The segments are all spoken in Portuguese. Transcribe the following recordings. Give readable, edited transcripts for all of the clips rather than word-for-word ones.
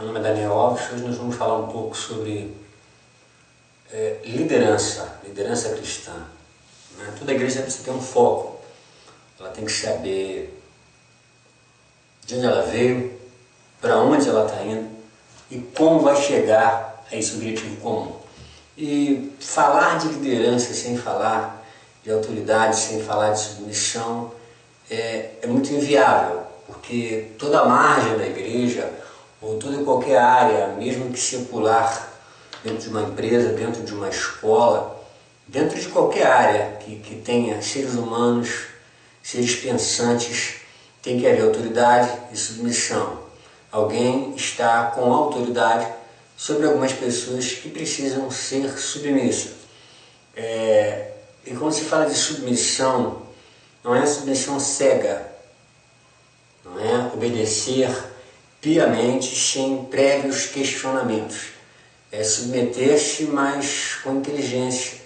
meu nome é Daniel Alves. Hoje nós vamos falar um pouco sobre liderança cristã. Né? Toda igreja precisa ter um foco, ela tem que saber de onde ela veio, para onde ela está indo e como vai chegar a esse objetivo comum. E falar de liderança sem falar de autoridade, sem falar de submissão, é muito inviável, porque toda a margem da igreja, ou toda e qualquer área, mesmo que secular, dentro de uma empresa, dentro de uma escola, dentro de qualquer área que tenha seres humanos, seres pensantes, tem que haver autoridade e submissão. Alguém está com autoridade sobre algumas pessoas que precisam ser submissas. E quando se fala de submissão, não é submissão cega, não é obedecer piamente sem prévios questionamentos. É submeter-se, mas com inteligência,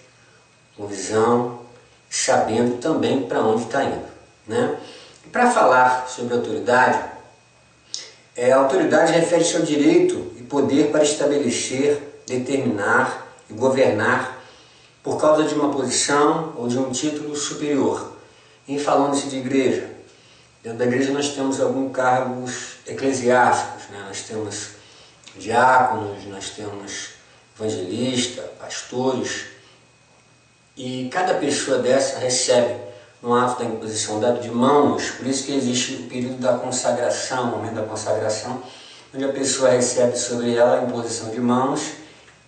com visão, sabendo também para onde está indo. Né? E para falar sobre autoridade, a autoridade refere-se ao direito e poder para estabelecer, determinar e governar por causa de uma posição ou de um título superior. E falando-se de igreja, dentro da igreja nós temos alguns cargos eclesiásticos, né? Nós temos diáconos, nós temos evangelistas, pastores, e cada pessoa dessa recebe, no ato da imposição de mãos, por isso que existe o período da consagração, o momento da consagração, onde a pessoa recebe sobre ela a imposição de mãos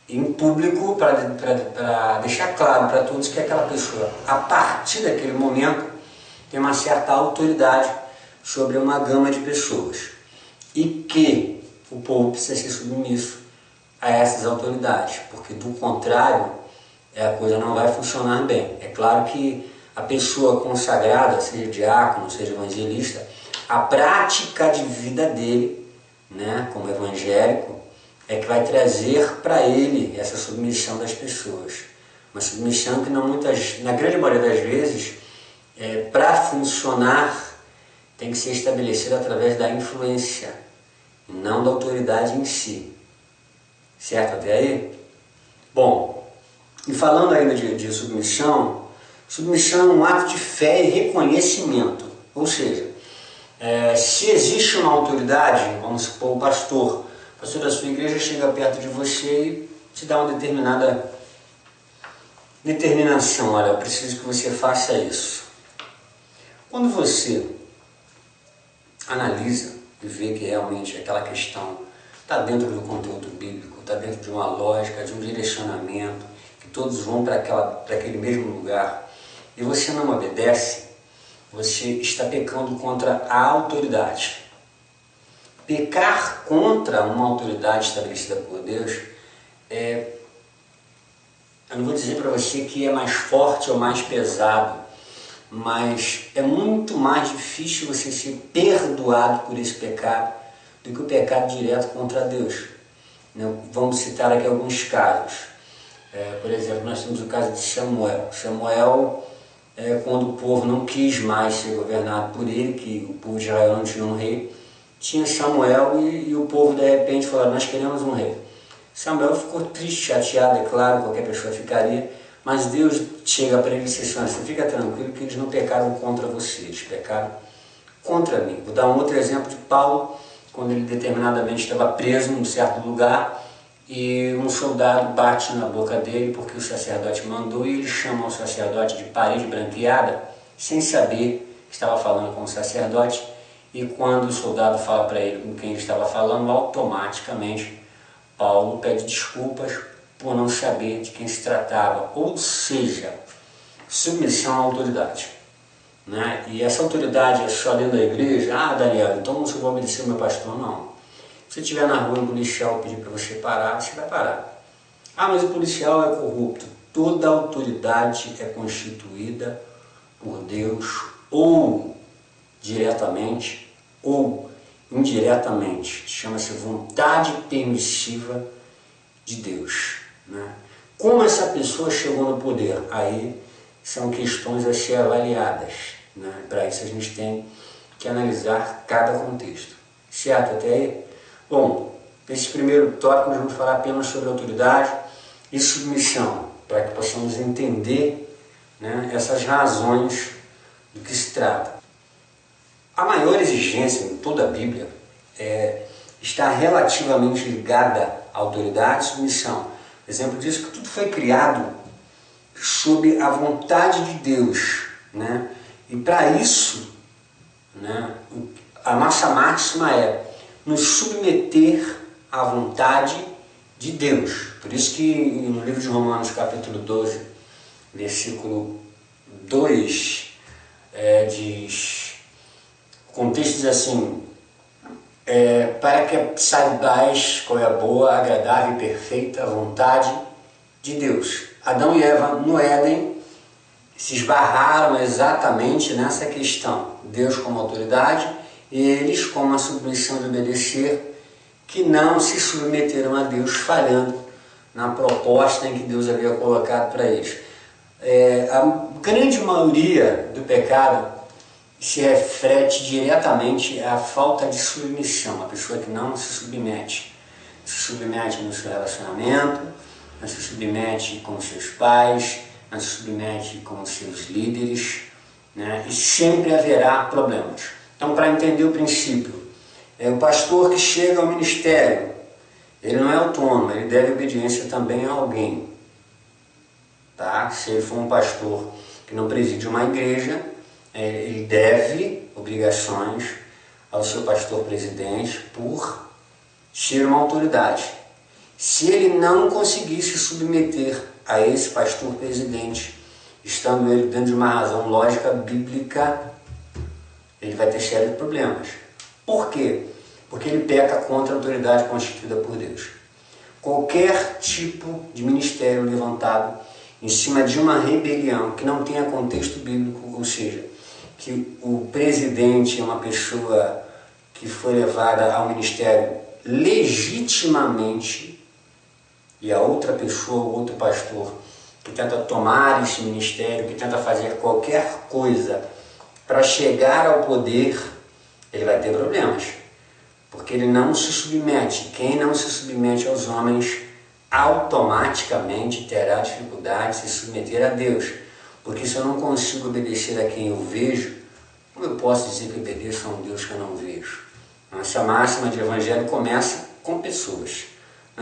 em público, para deixar claro para todos que aquela pessoa, a partir daquele momento, tem uma certa autoridade sobre uma gama de pessoas e que o povo precisa ser submisso a essas autoridades, porque do contrário a coisa não vai funcionar bem. É claro que a pessoa consagrada, seja diácono, seja evangelista, a prática de vida dele, né, como evangélico, é que vai trazer para ele essa submissão das pessoas. Uma submissão que na grande maioria das vezes, para funcionar, tem que ser estabelecida através da influência, e não da autoridade em si. Certo até aí? Bom, e falando ainda de submissão, submissão é um ato de fé e reconhecimento. Ou seja, se existe uma autoridade, vamos supor o pastor da sua igreja chega perto de você e te dá uma determinada determinação, olha, eu preciso que você faça isso. Quando você analisa e vê que realmente aquela questão está dentro do conteúdo bíblico, está dentro de uma lógica, de um direcionamento, que todos vão para aquele mesmo lugar, e você não obedece, você está pecando contra a autoridade. Pecar contra uma autoridade estabelecida por Deus, eu não vou dizer para você que é mais forte ou mais pesado, mas é muito mais difícil você ser perdoado por esse pecado do que o pecado direto contra Deus. Vamos citar aqui alguns casos. Por exemplo, nós temos o caso de Samuel. Samuel, quando o povo não quis mais ser governado por ele, que o povo de Israel não tinha um rei, tinha Samuel e o povo de repente falou, nós queremos um rei. Samuel ficou triste, chateado, é claro, qualquer pessoa ficaria, mas Deus chega para ele e diz assim, você fica tranquilo que eles não pecaram contra você, eles pecaram contra mim. Vou dar um outro exemplo de Paulo, quando ele determinadamente estava preso num certo lugar e um soldado bate na boca dele porque o sacerdote mandou e ele chama o sacerdote de parede branqueada sem saber que estava falando com o sacerdote. E quando o soldado fala para ele com quem ele estava falando, automaticamente Paulo pede desculpas por não saber de quem se tratava. Ou seja, submissão à autoridade. Né? E essa autoridade é só dentro da igreja? Ah, Daniel, então eu vou obedecer o meu pastor? Não. Se você estiver na rua e o policial pedir para você parar, você vai parar. Ah, mas o policial é corrupto. Toda autoridade é constituída por Deus ou diretamente ou indiretamente, chama-se vontade permissiva de Deus. Né? Como essa pessoa chegou no poder? Aí são questões a ser avaliadas. Né? Para isso a gente tem que analisar cada contexto. Certo até aí? Bom, Nesse primeiro tópico, nós vamos falar apenas sobre autoridade e submissão, para que possamos entender, né, essas razões do que se trata. A maior exigência em toda a Bíblia está relativamente ligada à autoridade e submissão. Exemplo disso é que tudo foi criado sob a vontade de Deus, né? E para isso, né, a nossa máxima é nos submeter à vontade de Deus. Por isso que no livro de Romanos, capítulo 12, versículo 2, o contexto diz assim: para que saibais qual é a boa, agradável e perfeita vontade de Deus. Adão e Eva no Éden se esbarraram exatamente nessa questão. Deus como autoridade e eles com a submissão de obedecer, que não se submeteram a Deus, falhando na proposta em que Deus havia colocado para eles. A grande maioria do pecado se reflete diretamente à falta de submissão, a pessoa que não se submete no seu relacionamento, não se submete com os seus pais, não se submete com os seus líderes, né? E sempre haverá problemas. Então, para entender o princípio, o pastor que chega ao ministério, ele não é autônomo, ele deve obediência também a alguém. Tá? Se ele for um pastor que não preside uma igreja, ele deve obrigações ao seu pastor presidente por ser uma autoridade. Se ele não conseguir se submeter a esse pastor presidente, estando ele dentro de uma razão lógica bíblica, ele vai ter sérios problemas. Por quê? Porque ele peca contra a autoridade constituída por Deus. Qualquer tipo de ministério levantado em cima de uma rebelião que não tenha contexto bíblico, ou seja, que o presidente é uma pessoa que foi levada ao ministério legitimamente, e a outra pessoa, o outro pastor, que tenta tomar esse ministério, que tenta fazer qualquer coisa para chegar ao poder, ele vai ter problemas, porque ele não se submete. Quem não se submete aos homens automaticamente terá dificuldade de se submeter a Deus, porque se eu não consigo obedecer a quem eu vejo, como eu posso dizer que obedeço a um Deus que eu não vejo? Essa máxima de evangelho começa com pessoas.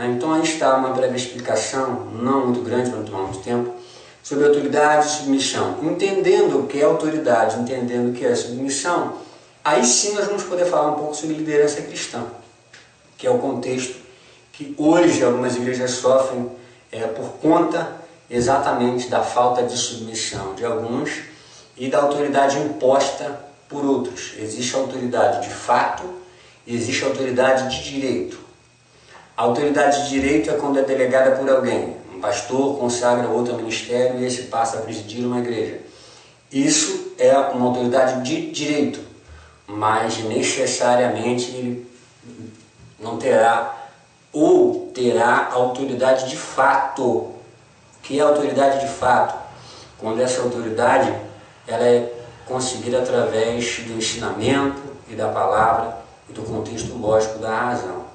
Então aí está uma breve explicação, não muito grande, para não tomar muito tempo, sobre autoridade e submissão. Entendendo o que é autoridade, entendendo o que é submissão, aí sim nós vamos poder falar um pouco sobre liderança cristã, que é o contexto que hoje algumas igrejas sofrem por conta exatamente da falta de submissão de alguns e da autoridade imposta por outros. Existe autoridade de fato e existe autoridade de direito. A autoridade de direito é quando é delegada por alguém. Um pastor consagra outro ministério e esse passa a presidir uma igreja. Isso é uma autoridade de direito, mas necessariamente ele não terá ou terá autoridade de fato. O que é autoridade de fato? Quando essa autoridade ela é conseguida através do ensinamento e da palavra e do contexto lógico da razão.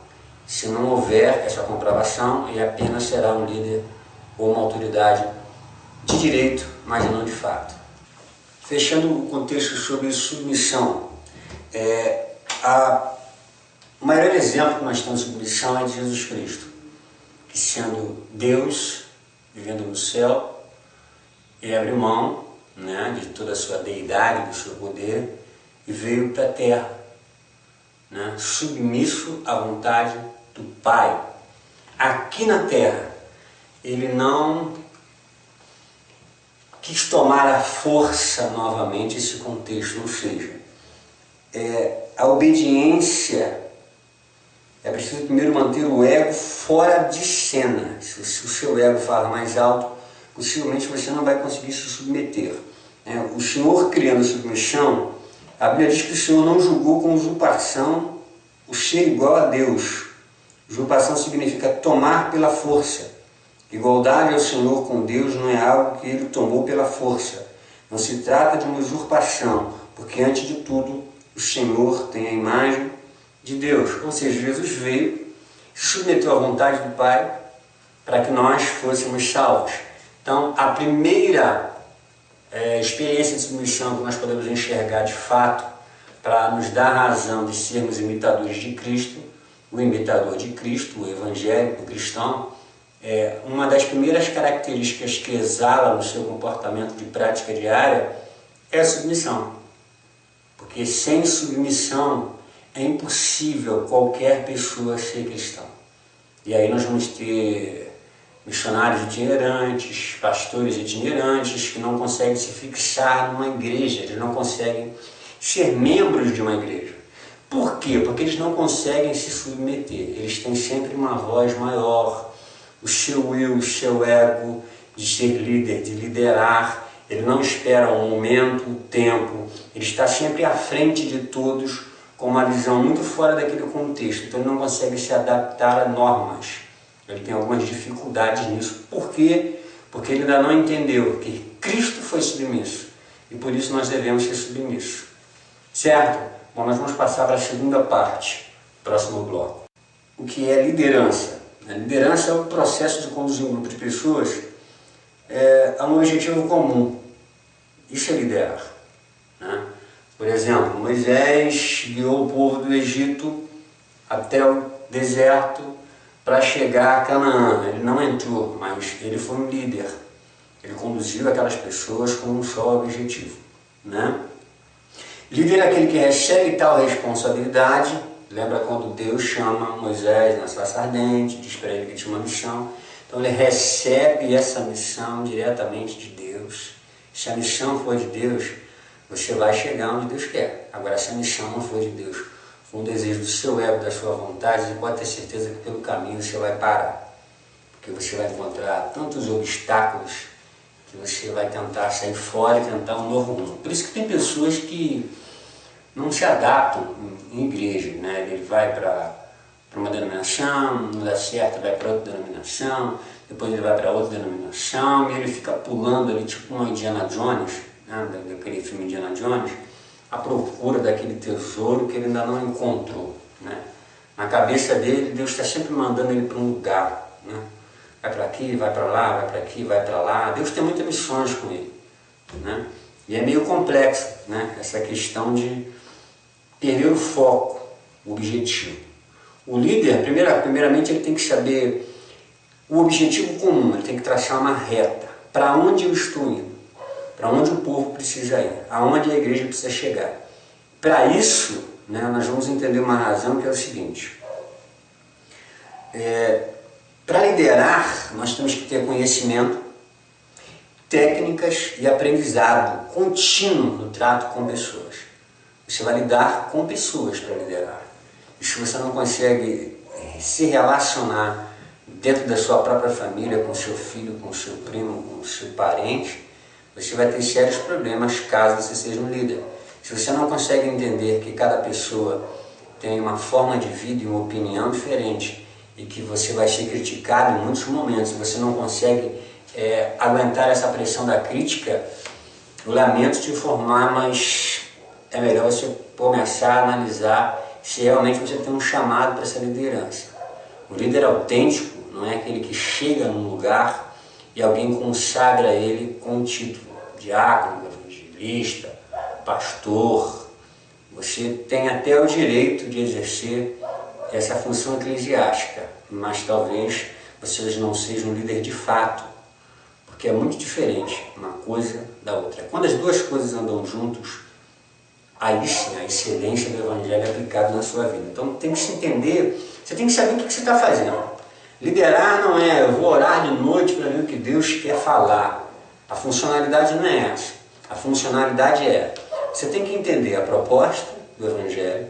Se não houver essa comprovação, ele apenas será um líder ou uma autoridade de direito, mas não de fato. Fechando o contexto sobre submissão, o maior exemplo que nós temos de submissão é de Jesus Cristo, que sendo Deus, vivendo no céu, ele abriu mão, né, de toda a sua deidade, do seu poder, e veio para a terra, né, submisso à vontade do Pai. Aqui na terra, ele não quis tomar à força novamente esse contexto, ou seja, a obediência é preciso primeiro manter o ego fora de cena. Se o seu ego fala mais alto, possivelmente você não vai conseguir se submeter. O Senhor criando a submissão, a Bíblia diz que o Senhor não julgou com usurpação o ser igual a Deus. Usurpação significa tomar pela força. Igualdade ao Senhor com Deus não é algo que ele tomou pela força. Não se trata de uma usurpação, porque antes de tudo o Senhor tem a imagem de Deus. Ou seja, Jesus veio, se submeteu à vontade do Pai para que nós fôssemos salvos. Então, a primeira experiência de submissão que nós podemos enxergar de fato para nos dar razão de sermos imitadores de Cristo, o imitador de Cristo, o evangélico, o cristão, uma das primeiras características que exala no seu comportamento de prática diária é a submissão. Porque sem submissão é impossível qualquer pessoa ser cristão. E aí nós vamos ter missionários itinerantes, pastores itinerantes que não conseguem se fixar numa igreja, eles não conseguem ser membros de uma igreja. Por quê? Porque eles não conseguem se submeter, eles têm sempre uma voz maior, o seu eu, o seu ego de ser líder, de liderar. Ele não espera um momento, um tempo, ele está sempre à frente de todos com uma visão muito fora daquele contexto, então ele não consegue se adaptar a normas, ele tem algumas dificuldades nisso. Por quê? Porque ele ainda não entendeu que Cristo foi submisso e por isso nós devemos ser submissos, certo? Bom, nós vamos passar para a segunda parte, próximo bloco. O que é liderança? A liderança é o processo de conduzir um grupo de pessoas a um objetivo comum. Isso é liderar, né? Por exemplo, Moisés guiou o povo do Egito até o deserto para chegar a Canaã. Ele não entrou, mas ele foi um líder. Ele conduziu aquelas pessoas com um só objetivo, né? Líder é aquele que recebe tal responsabilidade. Lembra quando Deus chama Moisés na sarça ardente, diz para ele que tinha uma missão. Então ele recebe essa missão diretamente de Deus. Se a missão for de Deus, você vai chegar onde Deus quer. Agora, se a missão não for de Deus, for um desejo do seu ego, da sua vontade, você pode ter certeza que pelo caminho você vai parar. Porque você vai encontrar tantos obstáculos que você vai tentar sair fora e tentar um novo rumo. Por isso que tem pessoas que não se adaptam em igreja, né? Ele vai para uma denominação, não dá certo, vai para outra denominação, depois ele vai para outra denominação e ele fica pulando ali, tipo uma Indiana Jones, né? Daquele filme Indiana Jones, à procura daquele tesouro que ele ainda não encontrou, né? Na cabeça dele, Deus está sempre mandando ele para um lugar, né? Vai para aqui, vai para lá, vai para aqui, vai para lá. Deus tem muitas missões com ele, né? E é meio complexo, né? Essa questão de perder o foco, o objetivo. O líder, primeiramente, ele tem que saber o objetivo comum, ele tem que traçar uma reta. Para onde eu estou indo? Para onde o povo precisa ir? Aonde a igreja precisa chegar? Para isso, né, nós vamos entender uma razão que é o seguinte. Para liderar, nós temos que ter conhecimento, técnicas e aprendizado contínuo no trato com pessoas. Você vai lidar com pessoas para liderar. E se você não consegue se relacionar dentro da sua própria família, com seu filho, com seu primo, com seu parente, você vai ter sérios problemas caso você seja um líder. Se você não consegue entender que cada pessoa tem uma forma de vida e uma opinião diferente e que você vai ser criticado em muitos momentos, você não consegue aguentar essa pressão da crítica, eu lamento te informar, mas é melhor você começar a analisar se realmente você tem um chamado para essa liderança. O líder autêntico não é aquele que chega num lugar e alguém consagra ele com o título diácono, evangelista, pastor. Você tem até o direito de exercer essa função eclesiástica, mas talvez você não seja um líder de fato, porque é muito diferente uma coisa da outra. Quando as duas coisas andam juntos, aí sim a excelência do evangelho é aplicada na sua vida. Então tem que se entender, você tem que saber o que você está fazendo. Liderar não é eu vou orar de noite para ver o que Deus quer falar. A funcionalidade não é essa. A funcionalidade é, você tem que entender a proposta do evangelho,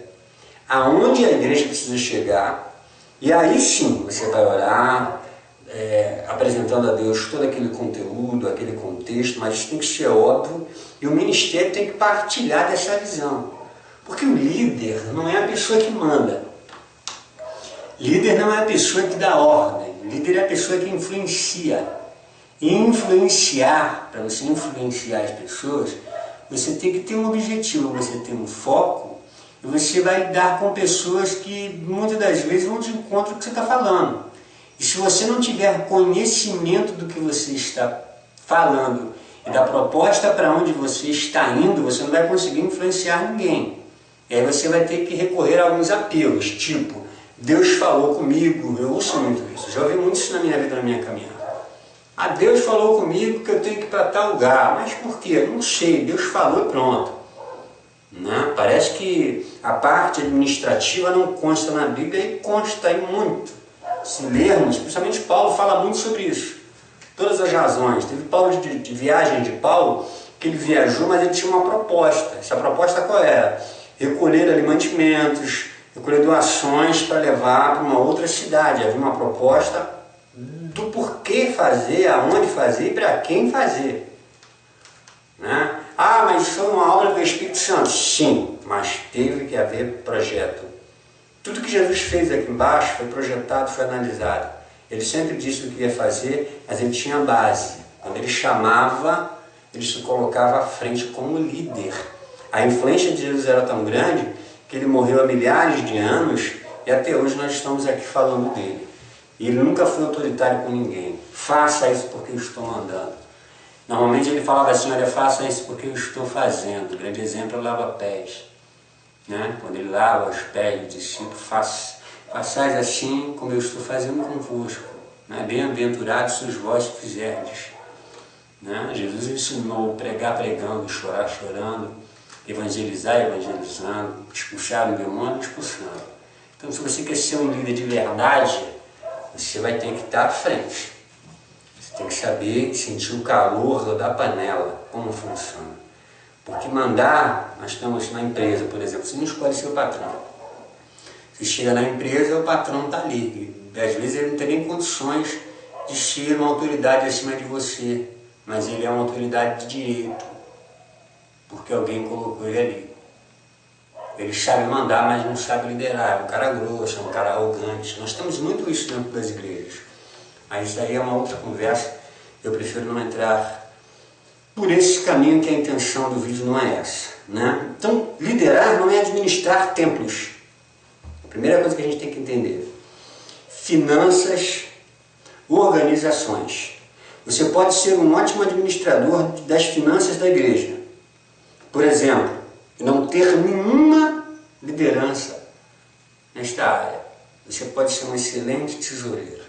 aonde a igreja precisa chegar, e aí sim você vai orar, apresentando a Deus todo aquele conteúdo, aquele contexto, mas isso tem que ser óbvio e o ministério tem que partilhar dessa visão. Porque o líder não é a pessoa que manda. Líder não é a pessoa que dá ordem. Líder é a pessoa que influencia. E influenciar, para você influenciar as pessoas, você tem que ter um objetivo, você tem um foco E você vai lidar com pessoas que muitas das vezes vão de encontro ao que você está falando. E se você não tiver conhecimento do que você está falando e da proposta para onde você está indo, você não vai conseguir influenciar ninguém. E aí você vai ter que recorrer a alguns apelos, tipo, Deus falou comigo. Eu ouço muito isso, já ouvi muito isso na minha vida, na minha caminhada. Ah, Deus falou comigo que eu tenho que ir para tal lugar. Mas por quê? Não sei, Deus falou e pronto. Né? Parece que a parte administrativa não consta na Bíblia e consta aí muito. Se lermos, principalmente Paulo fala muito sobre isso. Todas as razões. Teve Paulo de viagem de Paulo, que ele viajou, mas ele tinha uma proposta. Essa proposta qual era? Recolher alimentos, recolher doações para levar para uma outra cidade. Havia uma proposta do porquê fazer, aonde fazer e para quem fazer. Né? Ah, mas foi uma obra do Espírito Santo. Sim, mas teve que haver projeto. Tudo que Jesus fez aqui embaixo foi projetado, foi analisado. Ele sempre disse o que ia fazer, mas ele tinha base. Quando ele chamava, ele se colocava à frente como líder. A influência de Jesus era tão grande que ele morreu há milhares de anos e até hoje nós estamos aqui falando dele. E ele nunca foi autoritário com ninguém. Faça isso porque eu estou mandando. Normalmente ele falava assim, olha, faça isso porque eu estou fazendo. O grande exemplo é o lava-pés. Né? Quando ele lava os pés do discípulo, façais assim como eu estou fazendo convosco. Né? Bem-aventurados sois vós que fizerdes. Né? Jesus ensinou pregar pregando, chorar chorando, evangelizar evangelizando, expulsar o demônio expulsando. Então se você quer ser um líder de verdade, você vai ter que estar à frente. Você tem que saber sentir o calor da panela, como funciona. Porque mandar, nós estamos na empresa, por exemplo, você não escolhe seu patrão. Você chega na empresa, o patrão está ali. E, às vezes ele não tem nem condições de ser uma autoridade acima de você, mas ele é uma autoridade de direito, porque alguém colocou ele ali. Ele sabe mandar, mas não sabe liderar. É um cara grosso, é um cara arrogante. Nós temos muito isso dentro das igrejas. Mas isso aí é uma outra conversa. Eu prefiro não entrar por esse caminho, que a intenção do vídeo não é essa. Né? Então, liderar não é administrar templos. A primeira coisa que a gente tem que entender. Finanças, organizações. Você pode ser um ótimo administrador das finanças da igreja. Por exemplo, não ter nenhuma liderança nesta área. Você pode ser um excelente tesoureiro.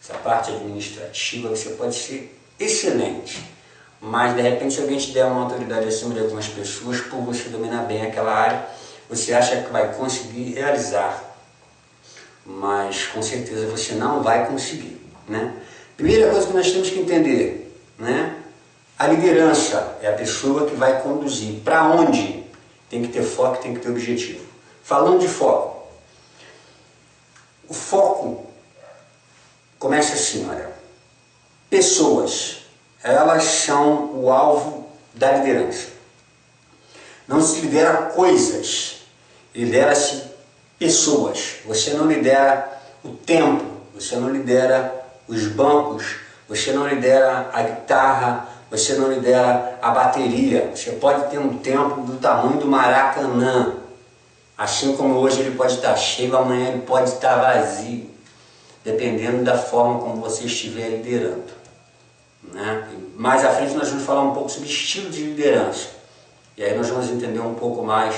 Essa parte administrativa você pode ser excelente. Mas de repente se alguém te der uma autoridade acima de algumas pessoas, por você dominar bem aquela área, você acha que vai conseguir realizar. Mas com certeza você não vai conseguir. Né? Primeira coisa que nós temos que entender, né? A liderança é a pessoa que vai conduzir. Para onde? Tem que ter foco, tem que ter objetivo. Falando de foco, o foco começa assim, olha. Pessoas, elas são o alvo da liderança. Não se lidera coisas, lidera-se pessoas. Você não lidera o tempo, você não lidera os bancos, você não lidera a guitarra, você não lidera a bateria. Você pode ter um templo do tamanho do Maracanã. Assim como hoje ele pode estar cheio, amanhã ele pode estar vazio. Dependendo da forma como você estiver liderando. Né? Mais à frente nós vamos falar um pouco sobre estilo de liderança. E aí nós vamos entender um pouco mais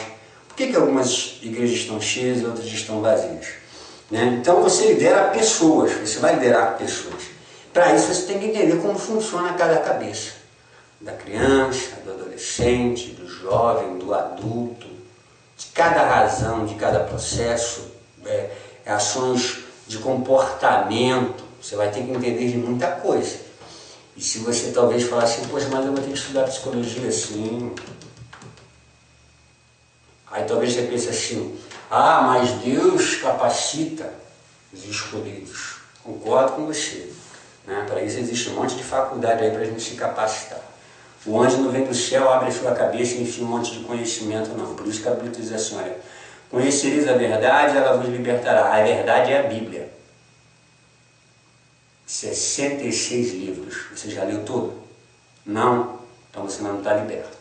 por que algumas igrejas estão cheias e outras estão vazias. Né? Então você lidera pessoas, você vai liderar pessoas. Para isso você tem que entender como funciona cada cabeça. Da criança, do adolescente, do jovem, do adulto, de cada razão, de cada processo, ações de comportamento. Você vai ter que entender de muita coisa. E se você talvez falar assim, poxa, mas eu vou ter que estudar psicologia assim. Aí talvez você pense assim, ah, mas Deus capacita os escolhidos. Concordo com você. Né? Para isso existe um monte de faculdade aí para a gente se capacitar. O anjo não vem do céu, abre a sua cabeça e enfia um monte de conhecimento, não. Por isso que a Bíblia diz assim, olha, conhecereis a verdade, ela vos libertará. A verdade é a Bíblia. 66 livros. Você já leu tudo? Não? Então você não está liberto.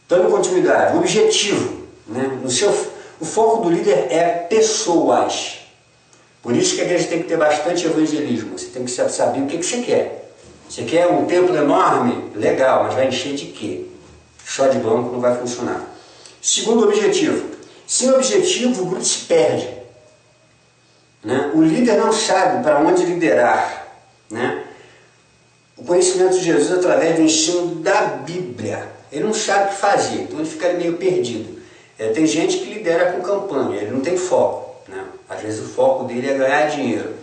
Dando continuidade, o objetivo. Né? O foco do líder é pessoas. Por isso que a igreja tem que ter bastante evangelismo. Você tem que saber o que você quer. Você quer um templo enorme? Legal, mas vai encher de quê? Só de banco não vai funcionar. Segundo objetivo. Sem objetivo, o grupo se perde. Né? O líder não sabe para onde liderar. Né? O conhecimento de Jesus através do ensino da Bíblia. Ele não sabe o que fazer, então ele fica meio perdido. Tem gente que lidera com campanha, ele não tem foco. Né? Às vezes o foco dele é ganhar dinheiro.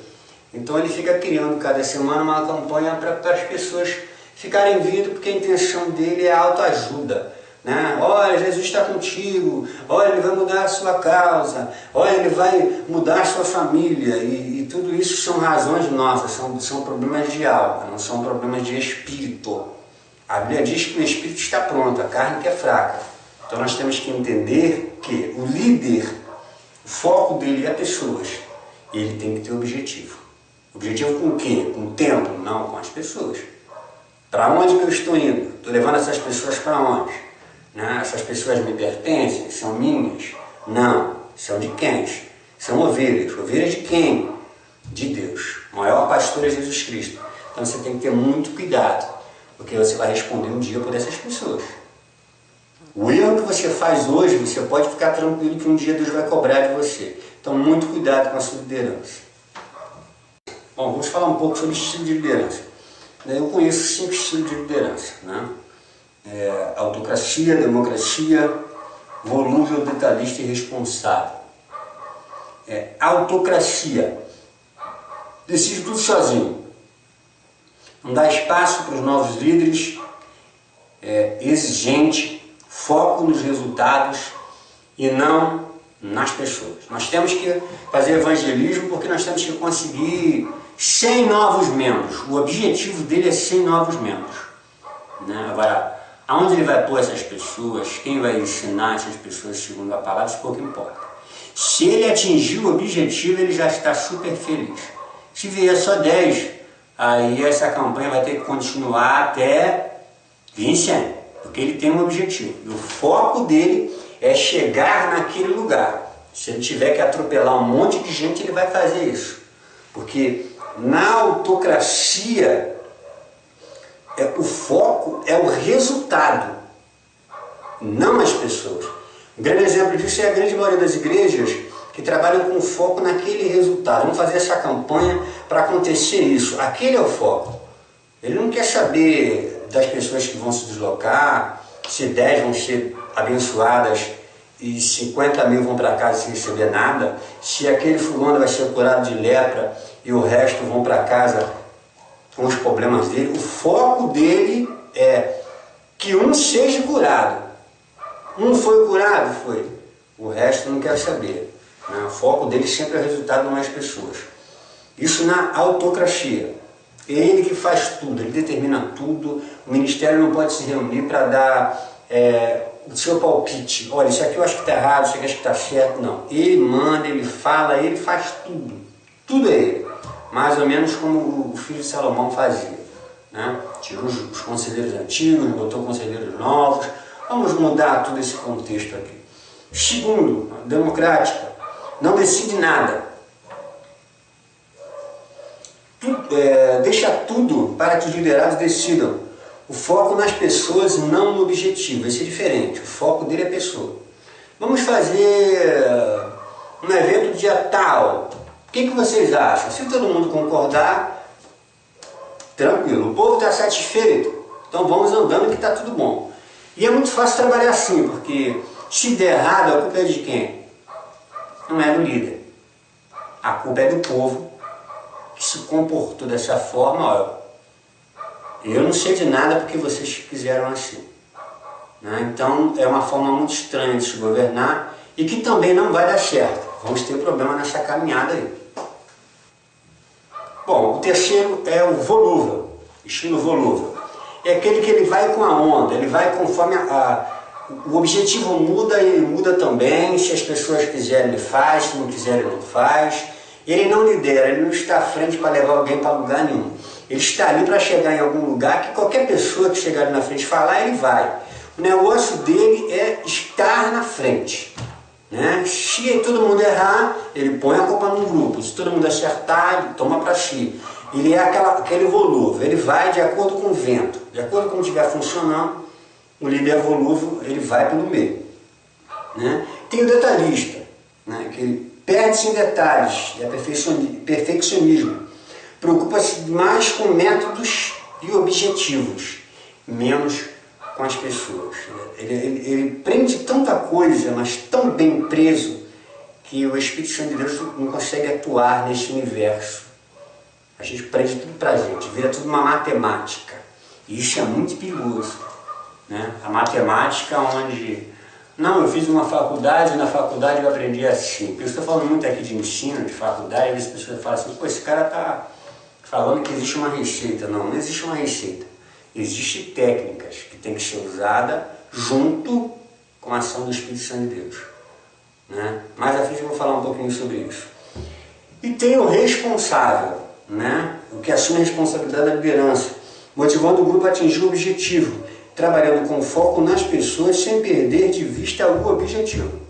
Então ele fica criando cada semana uma campanha para as pessoas ficarem vindo, porque a intenção dele é autoajuda. Né? Olha, Jesus está contigo, olha, ele vai mudar a sua causa, olha, ele vai mudar a sua família, e tudo isso são razões nossas, são problemas de alma, não são problemas de espírito. A Bíblia diz que o espírito está pronto, a carne que é fraca. Então nós temos que entender que o líder, o foco dele é pessoas, e ele tem que ter objetivo. Objetivo com o quê? Com o templo? Não, com as pessoas. Para onde que eu estou indo? Estou levando essas pessoas para onde? Né? Essas pessoas me pertencem? São minhas? Não. São de quem? São ovelhas. Ovelhas de quem? De Deus. O maior pastor é Jesus Cristo. Então você tem que ter muito cuidado, porque você vai responder um dia por essas pessoas. O erro que você faz hoje, você pode ficar tranquilo que um dia Deus vai cobrar de você. Então muito cuidado com a sua liderança. Bom, vamos falar um pouco sobre estilo de liderança. Eu conheço 5 estilos de liderança. Né? Autocracia, democracia, volúvel, detalhista e responsável. Autocracia. Decide tudo sozinho. Não dá espaço para os novos líderes. Exigente, foco nos resultados e não nas pessoas. Nós temos que fazer evangelismo porque nós temos que conseguir 100 novos membros. O objetivo dele é 100 novos membros. Né? Agora, aonde ele vai pôr essas pessoas, quem vai ensinar essas pessoas segundo a palavra, isso pouco importa. Se ele atingir o objetivo, ele já está super feliz. Se vier só 10, aí essa campanha vai ter que continuar até vir 100, porque ele tem um objetivo. E o foco dele é chegar naquele lugar. Se ele tiver que atropelar um monte de gente, ele vai fazer isso. Porque na autocracia, o foco é o resultado, não as pessoas. Um grande exemplo disso é a grande maioria das igrejas que trabalham com foco naquele resultado. Vamos fazer essa campanha para acontecer isso. Aquele é o foco. Ele não quer saber das pessoas que vão se deslocar, se 10 vão ser abençoadas e 50 mil vão para casa sem receber nada, se aquele fulano vai ser curado de lepra e o resto vão para casa com os problemas dele. O foco dele é que um seja curado. Um foi curado? Foi. O resto não quer saber. Né? O foco dele sempre é o resultado, não é as pessoas. Isso na autocracia. É ele que faz tudo, ele determina tudo. O ministério não pode se reunir para dar o seu palpite. Olha, isso aqui eu acho que está errado, isso aqui eu acho que está certo. Não. Ele manda, ele fala, ele faz tudo. Tudo é ele. Mais ou menos como o filho de Salomão fazia. Né? Tirou os conselheiros antigos, botou conselheiros novos. Vamos mudar todo esse contexto aqui. Segundo, democrática. Não decide nada. Deixa tudo para que os liderados decidam. O foco nas pessoas e não no objetivo. Esse é diferente. O foco dele é a pessoa. Vamos fazer um evento dia tal. O que vocês acham? Se todo mundo concordar, tranquilo. O povo está satisfeito. Então vamos andando que está tudo bom. E é muito fácil trabalhar assim, porque se der errado, a culpa é de quem? Não é do líder. A culpa é do povo que se comportou dessa forma. Ó, eu não sei de nada porque vocês fizeram assim. Né? Então é uma forma muito estranha de se governar e que também não vai dar certo. Vamos ter problema nessa caminhada aí. Bom, o terceiro é o volúvel, estilo volúvel. É aquele que ele vai com a onda, ele vai conforme o objetivo muda e ele muda também. Se as pessoas quiserem, ele faz, se não quiserem, ele não faz. Ele não lidera, ele não está à frente para levar alguém para lugar nenhum. Ele está ali para chegar em algum lugar que qualquer pessoa que chegar ali na frente falar, ele vai. O negócio dele é estar na frente. Né? Se todo mundo errar, ele põe a culpa no grupo. Se todo mundo acertar, ele toma para si. Ele é aquele volúvel, ele vai de acordo com o vento. De acordo com o que estiver funcionando, o líder volúvel, ele vai pelo meio. Né? Tem o detalhista, né? Que ele perde-se em detalhes, é perfeccionismo. Preocupa-se mais com métodos e objetivos, menos com as pessoas. Ele prende tanta coisa, mas tão bem preso, que o Espírito Santo de Deus não consegue atuar nesse universo. A gente prende tudo pra gente, vira tudo uma matemática. E isso é muito perigoso. Né? A matemática onde... Não, eu fiz uma faculdade e na faculdade eu aprendi assim. Porque eu estou falando muito aqui de ensino, de faculdade, e as pessoas falam assim, pô, esse cara está falando que existe uma receita. Não, não existe uma receita. Existem técnicas que têm que ser usadas junto com a ação do Espírito Santo de Deus. Né? Mais à frente eu vou falar um pouquinho sobre isso. E tem o responsável, né? O que assume a responsabilidade da liderança, motivando o grupo a atingir o objetivo, trabalhando com foco nas pessoas sem perder de vista o objetivo.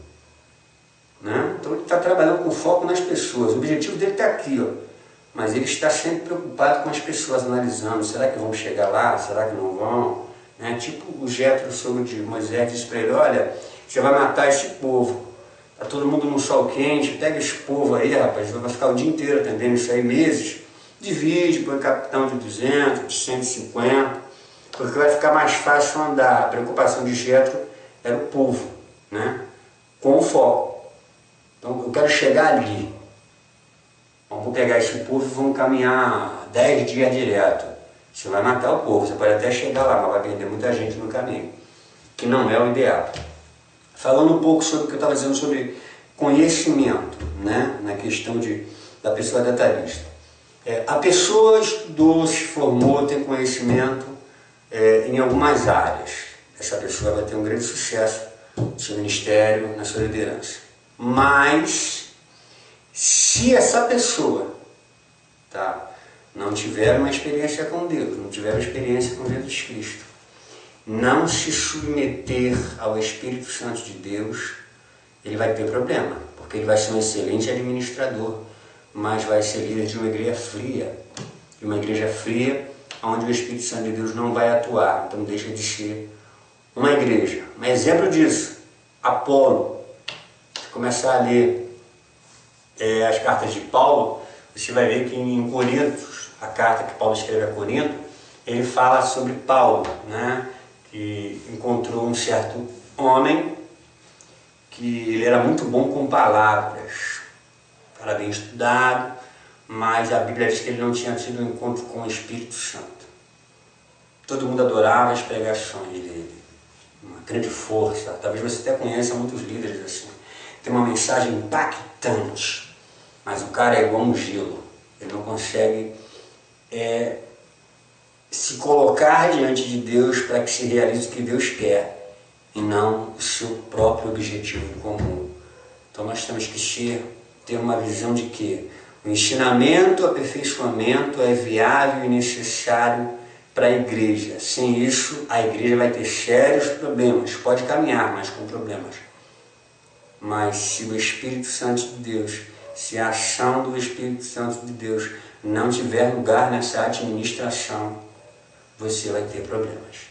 Né? Então ele está trabalhando com foco nas pessoas, o objetivo dele está aqui, ó. Mas ele está sempre preocupado com as pessoas, analisando, será que vão chegar lá, será que não vão? Né? Tipo o Jetro, sogro de Moisés, disse para ele, olha, você vai matar esse povo, está todo mundo no sol quente, pega esse povo aí, rapaz, vai ficar o dia inteiro atendendo isso aí, meses, divide, põe capitão de 200, de 150, porque vai ficar mais fácil andar. A preocupação de Jetro era o povo, né? Com o foco. Então eu quero chegar ali. Vamos pegar esse povo e vamos caminhar 10 dias direto. Você vai matar o povo, você pode até chegar lá, mas vai perder muita gente no caminho, que não é o ideal. Falando um pouco sobre o que eu estava dizendo sobre conhecimento, né? Na questão da pessoa detalhista. A pessoa estudou, se formou, tem conhecimento em algumas áreas. Essa pessoa vai ter um grande sucesso no seu ministério, na sua liderança. Mas, se essa pessoa não tiver uma experiência com Deus, não tiver uma experiência com Jesus Cristo, não se submeter ao Espírito Santo de Deus, ele vai ter problema, porque ele vai ser um excelente administrador, mas vai ser líder de uma igreja fria. E uma igreja fria onde o Espírito Santo de Deus não vai atuar, então deixa de ser uma igreja. Um exemplo disso, Apolo. Se começar a ler as cartas de Paulo, você vai ver que em Corintos, a carta que Paulo escreve a Corinto, ele fala sobre Paulo, né? Que encontrou um certo homem que ele era muito bom com palavras, era bem estudado, mas a Bíblia diz que ele não tinha tido um encontro com o Espírito Santo. Todo mundo adorava as pregações dele, uma grande força. Talvez você até conheça muitos líderes assim. Tem uma mensagem impactante, mas o cara é igual um gelo. Ele não consegue se colocar diante de Deus para que se realize o que Deus quer e não o seu próprio objetivo comum. Então nós temos que ter uma visão de que o ensinamento, o aperfeiçoamento é viável e necessário para a igreja. Sem isso, a igreja vai ter sérios problemas. Pode caminhar, mas com problemas. Mas se o Espírito Santo de Deus, se a ação do Espírito Santo de Deus não tiver lugar nessa administração, você vai ter problemas.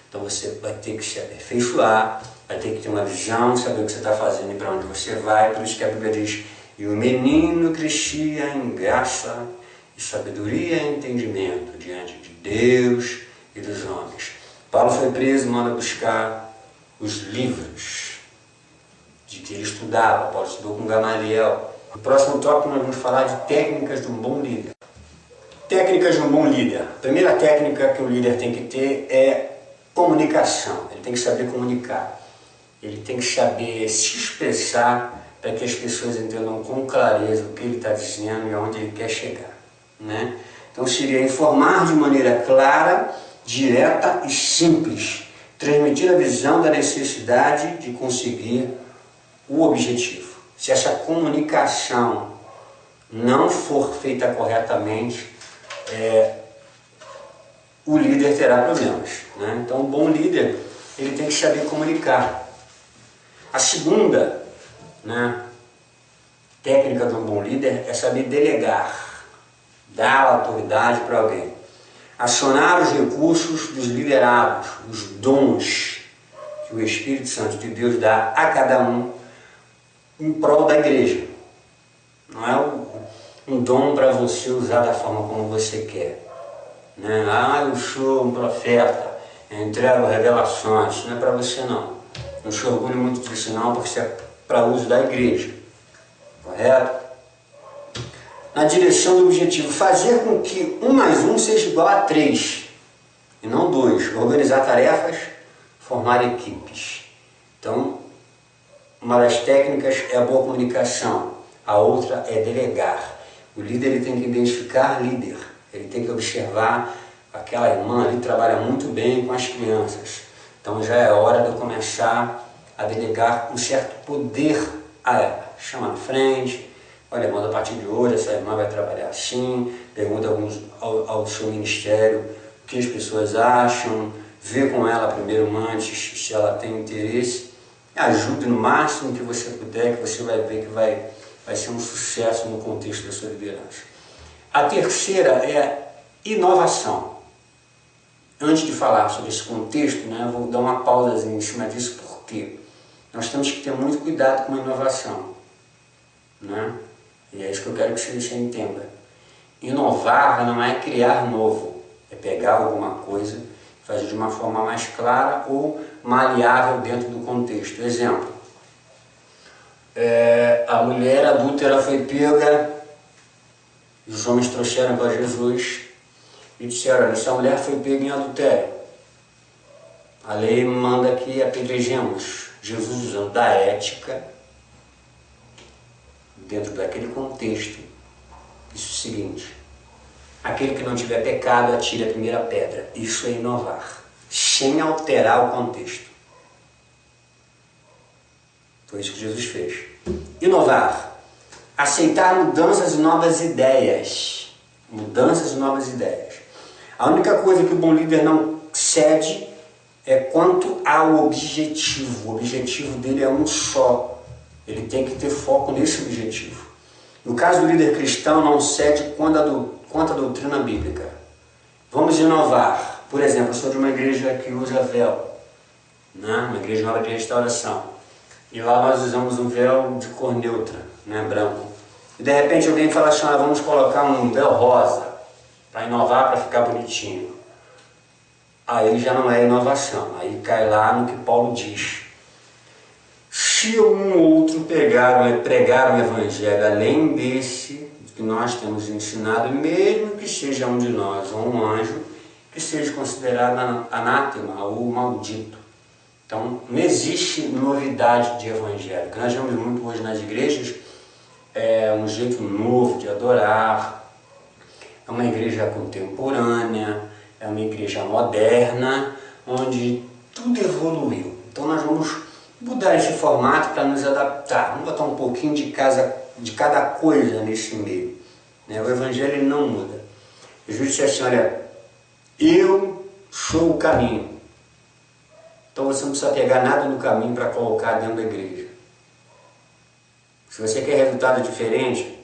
Então você vai ter que se aperfeiçoar, vai ter que ter uma visão, saber o que você está fazendo e para onde você vai. Por isso que a Bíblia diz, e o menino crescia em graça e sabedoria e entendimento diante de Deus e dos homens. Paulo foi preso, manda buscar os livros de que ele estudava. Paulo estudou com Gamaliel. No próximo tópico nós vamos falar de técnicas de um bom líder. Técnicas de um bom líder. A primeira técnica que o líder tem que ter é comunicação. Ele tem que saber comunicar. Ele tem que saber se expressar para que as pessoas entendam com clareza o que ele está dizendo e aonde ele quer chegar. Né? Então seria informar de maneira clara, direta e simples, transmitir a visão da necessidade de conseguir o objetivo. Se essa comunicação não for feita corretamente, o líder terá problemas. Né? Então um bom líder, ele tem que saber comunicar. A segunda, né, técnica de um bom líder é saber delegar, dar autoridade para alguém. Acionar os recursos dos liderados, os dons que o Espírito Santo de Deus dá a cada um em prol da igreja. Não é um dom para você usar da forma como você quer. Né? Eu sou um profeta, eu entrego revelações. Isso não é para você não. Não se orgulho muito disso não, porque isso é para uso da igreja. Correto? Na direção do objetivo, fazer com que 1 mais 1 seja igual a 3, e não 2. Organizar tarefas, formar equipes. Então, uma das técnicas é a boa comunicação, a outra é delegar. O líder ele tem que identificar líder, ele tem que observar aquela irmã ali trabalha muito bem com as crianças. Então já é hora de eu começar a delegar um certo poder a ela. Chama na frente, olha, manda a partir de hoje, essa irmã vai trabalhar assim, pergunta ao seu ministério o que as pessoas acham, vê com ela primeiro antes se ela tem interesse, ajude no máximo que você puder, que você vai ver que vai ser um sucesso no contexto da sua liderança. A terceira é inovação. Antes de falar sobre esse contexto, né, eu vou dar uma pausazinha em cima disso, porque nós temos que ter muito cuidado com a inovação. Né? E é isso que eu quero que você entenda. Inovar não é criar novo, é pegar alguma coisa, fazer de uma forma mais clara ou maleável dentro do contexto. Exemplo, a mulher adúltera foi pega, os homens trouxeram para Jesus e disseram, essa mulher foi pega em adultério. A lei manda que apedrejemos. Jesus, usando da ética, dentro daquele contexto, isso é o seguinte, aquele que não tiver pecado, atire a primeira pedra. Isso é inovar, sem alterar o contexto. Foi isso que Jesus fez. Inovar, aceitar mudanças e novas ideias. Mudanças e novas ideias. A única coisa que o bom líder não cede é quanto ao objetivo. O objetivo dele é um só. Ele tem que ter foco nesse objetivo. No caso do líder cristão, não cede quanto à doutrina bíblica. Vamos inovar. Por exemplo, eu sou de uma igreja que usa véu, né? Uma igreja nova de restauração. E lá nós usamos um véu de cor neutra, né? Branco. E de repente alguém fala assim, vamos colocar um véu rosa para inovar, para ficar bonitinho. Aí já não é inovação, aí cai lá no que Paulo diz. Se um ou outro pregar o evangelho além desse que nós temos ensinado, mesmo que seja um de nós ou um anjo, que seja considerado anátema ou maldito. Então não existe novidade de evangelho. O que nós vemos muito hoje nas igrejas é um jeito novo de adorar, é uma igreja contemporânea, é uma igreja moderna, onde tudo evoluiu. Então nós vamos mudar esse formato para nos adaptar, vamos botar um pouquinho de cada coisa nesse meio. Né? O evangelho ele não muda. Jesus disse assim, olha, eu sou o caminho. Então você não precisa pegar nada no caminho para colocar dentro da igreja. Se você quer resultado diferente,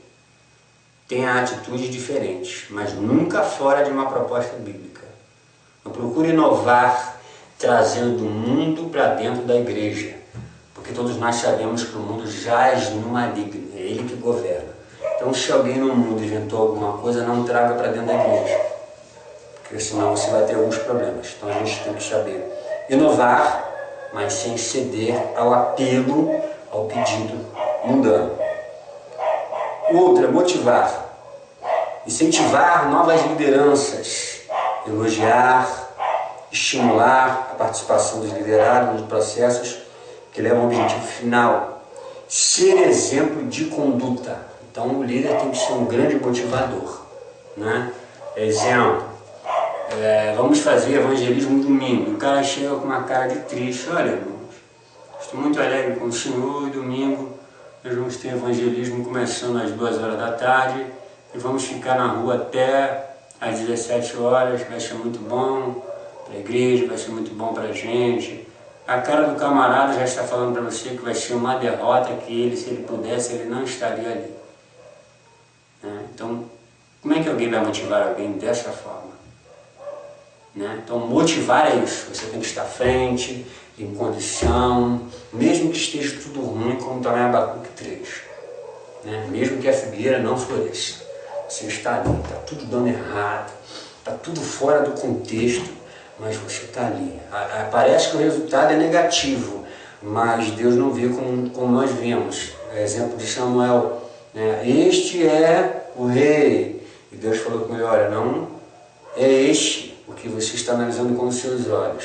tenha atitudes diferentes, mas nunca fora de uma proposta bíblica. Não procure inovar trazendo o mundo para dentro da igreja, porque todos nós sabemos que o mundo jaz no maligno, é ele que governa. Então se alguém no mundo inventou alguma coisa, não traga para dentro da igreja, porque senão você vai ter alguns problemas. Então a gente tem que saber inovar, mas sem ceder ao apelo, ao pedido mundano. Outra, motivar. Incentivar novas lideranças, elogiar, estimular a participação dos liderados nos processos que levam ao objetivo final. Ser exemplo de conduta. Então o líder tem que ser um grande motivador. Né? Exemplo, vamos fazer evangelismo domingo. O cara chega com uma cara de triste. Olha, irmãos, estou muito alegre com o Senhor e domingo nós vamos ter evangelismo começando às 2 horas da tarde e vamos ficar na rua até às 17 horas, vai ser muito bom para a igreja, vai ser muito bom para a gente, A cara do camarada já está falando para você que vai ser uma derrota, que ele, se ele pudesse, ele não estaria ali. Né? Então, como é que alguém vai motivar alguém dessa forma? Né? Então, motivar é isso. Você tem que estar à frente, em condição, mesmo que esteja tudo ruim, como também Abacuque 3. Né? Mesmo que a figueira não floresça, você está ali, está tudo dando errado, está tudo fora do contexto, mas você está ali. Parece que o resultado é negativo, mas Deus não vê como nós vemos. Exemplo de Samuel, né? Este é o rei. E Deus falou com ele, olha, não é este o que você está analisando com os seus olhos.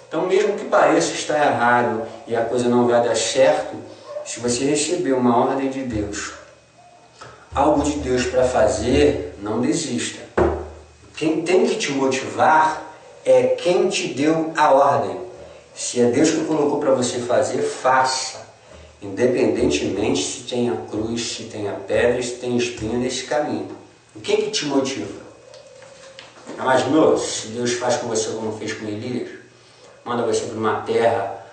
Então, mesmo que pareça estar errado e a coisa não vai dar certo, se você receber uma ordem de Deus, algo de Deus para fazer, não desista. Quem tem que te motivar é quem te deu a ordem. Se é Deus que colocou para você fazer, faça. Independentemente se tem a cruz, se tem a pedra, se tem espinho nesse caminho. O que te motiva? Imaginou se Deus faz com você como fez com Elias? Manda você para uma terra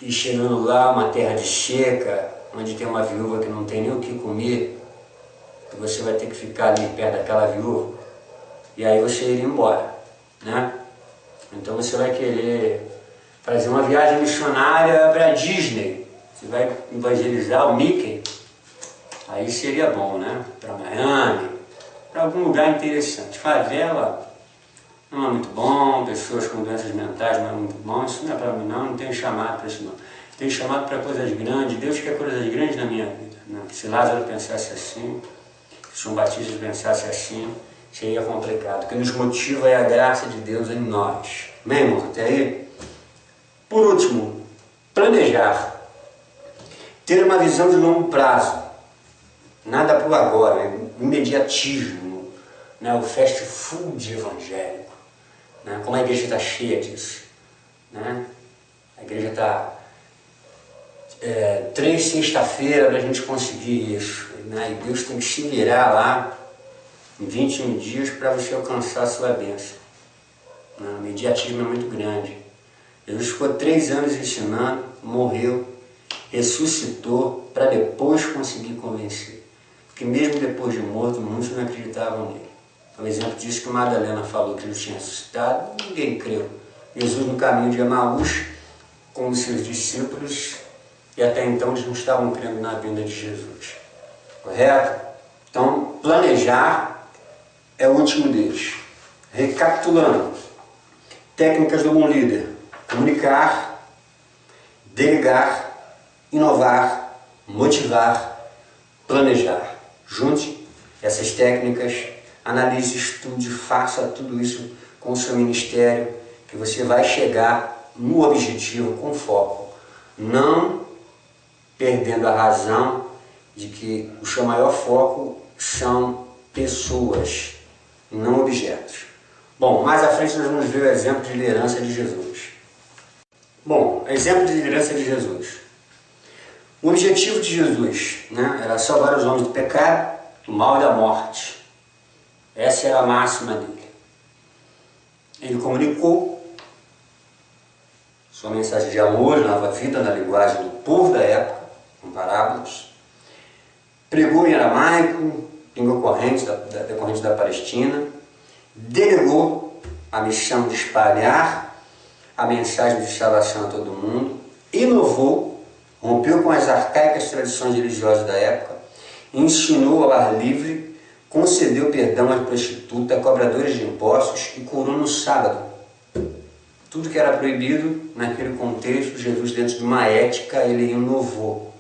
e chegando lá, uma terra de seca, onde tem uma viúva que não tem nem o que comer, e você vai ter que ficar ali perto daquela viúva, e aí você iria embora, né? Então você vai querer fazer uma viagem missionária para Disney, você vai evangelizar o Mickey, aí seria bom, né? Para Miami, para algum lugar interessante. Favela não é muito bom, pessoas com doenças mentais não é muito bom, isso não é para mim não tenho chamado para isso não. Tenho chamado para coisas grandes, Deus quer coisas grandes na minha vida. Né? Se Lázaro pensasse assim, se João Batista pensasse assim, seria complicado. O que nos motiva é a graça de Deus em nós. Amém, irmão? Até aí? Por último, planejar. Ter uma visão de longo prazo. Nada para o agora, imediatismo, né? O fast food evangélico. Né? Como a igreja está cheia disso. Né? A igreja está 3 sexta-feira para a gente conseguir isso. Né? E Deus tem que se virar lá em 21 dias para você alcançar a sua bênção. Né? O mediatismo é muito grande. Jesus ficou 3 anos ensinando, morreu, ressuscitou para depois conseguir convencer. Porque mesmo depois de morto, muitos não acreditavam nele. Um exemplo disso que Madalena falou que ele tinha ressuscitado, ninguém creu. Jesus no caminho de Emaús, com os seus discípulos, e até então eles não estavam crendo na vinda de Jesus. Correto? Então, planejar é o último deles. Recapitulando, técnicas do bom líder: comunicar, delegar, inovar, motivar, planejar. Junte essas técnicas, analise, estude, faça tudo isso com o seu ministério, que você vai chegar no objetivo com foco, não perdendo a razão de que o seu maior foco são pessoas, não objetos. Bom, mais à frente nós vamos ver o exemplo de liderança de Jesus. Bom, exemplo de liderança de Jesus. O objetivo de Jesus, né, era salvar os homens do pecado, do mal e da morte. Essa era a máxima dele. Ele comunicou sua mensagem de amor, nova vida, na linguagem do povo da época, com parábolas. Pregou em aramaico, língua corrente da Palestina. Delegou a missão de espalhar a mensagem de salvação a todo mundo. Inovou, rompeu com as arcaicas tradições religiosas da época. Ensinou ao ar livre, concedeu perdão às prostitutas, a cobradores de impostos e curou no sábado. Tudo que era proibido naquele contexto, Jesus, dentro de uma ética, ele inovou.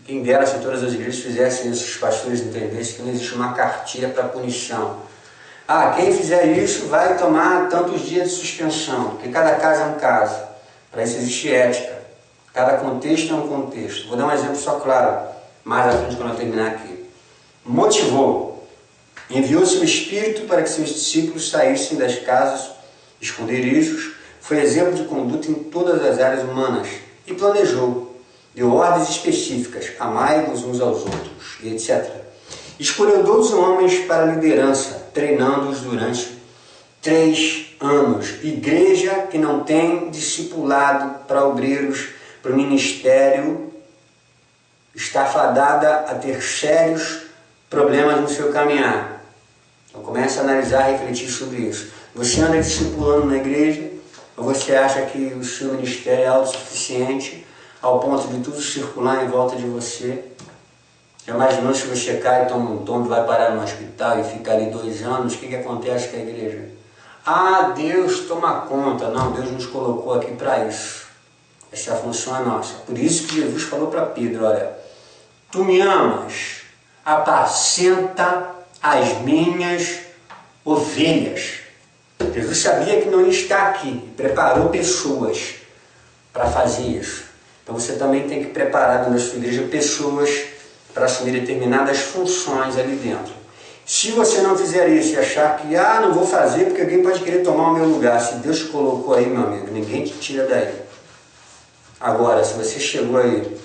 Quem dera se todas as igrejas fizessem isso, os pastores entendessem que não existe uma cartilha para punição. Ah, quem fizer isso vai tomar tantos dias de suspensão, porque cada caso é um caso. Para isso existe ética. Cada contexto é um contexto. Vou dar um exemplo só claro, mais à frente quando eu terminar aqui. Motivou. Enviou seu Espírito para que seus discípulos saíssem das casas, esconderijos. Foi exemplo de conduta em todas as áreas humanas. E planejou. Deu ordens específicas. Amai-vos uns aos outros, e etc. Escolheu 12 homens para a liderança, treinando-os durante 3 anos. Igreja que não tem discipulado para obreiros, para o ministério, está fadada a ter sérios problemas no seu caminhar. Então comece a analisar, refletir sobre isso. Você anda discipulando na igreja, ou você acha que o seu ministério é autossuficiente ao ponto de tudo circular em volta de você? Já imaginou se você cai, toma um tombo, vai parar no hospital e fica ali 2 anos? O que acontece com a igreja? Ah, Deus toma conta. Não, Deus nos colocou aqui para isso. Essa função é nossa. Por isso que Jesus falou para Pedro, olha, tu me amas, apacenta as minhas ovelhas. Jesus sabia que não ia estar aqui, preparou pessoas para fazer isso. Então você também tem que preparar dentro da sua igreja pessoas para assumir determinadas funções ali dentro. Se você não fizer isso e achar que, não vou fazer porque alguém pode querer tomar o meu lugar, se Deus te colocou aí, meu amigo, ninguém te tira daí. Agora, se você chegou aí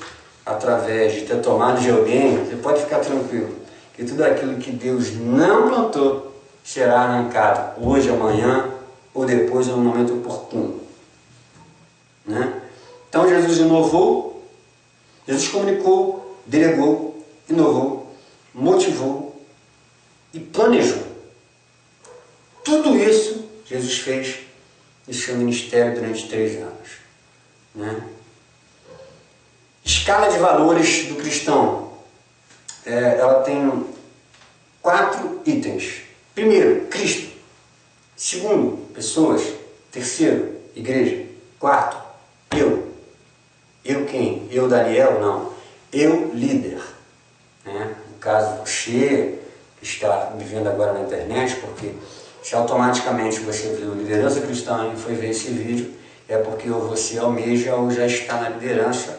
através de ter tomado de alguém, você pode ficar tranquilo, que tudo aquilo que Deus não plantou será arrancado hoje, amanhã ou depois, no momento oportuno. Né? Então Jesus inovou, Jesus comunicou, delegou, inovou, motivou e planejou. Tudo isso Jesus fez em seu ministério durante 3 anos. Né? Escala de valores do cristão. Ela tem 4 itens. Primeiro, Cristo. Segundo, pessoas. Terceiro, igreja. Quarto, eu. Eu quem? Eu, Daniel? Não. Eu, líder. Né? No caso, você que está me vendo agora na internet, porque se automaticamente você viu liderança cristã e foi ver esse vídeo, é porque ou você almeja ou já está na liderança,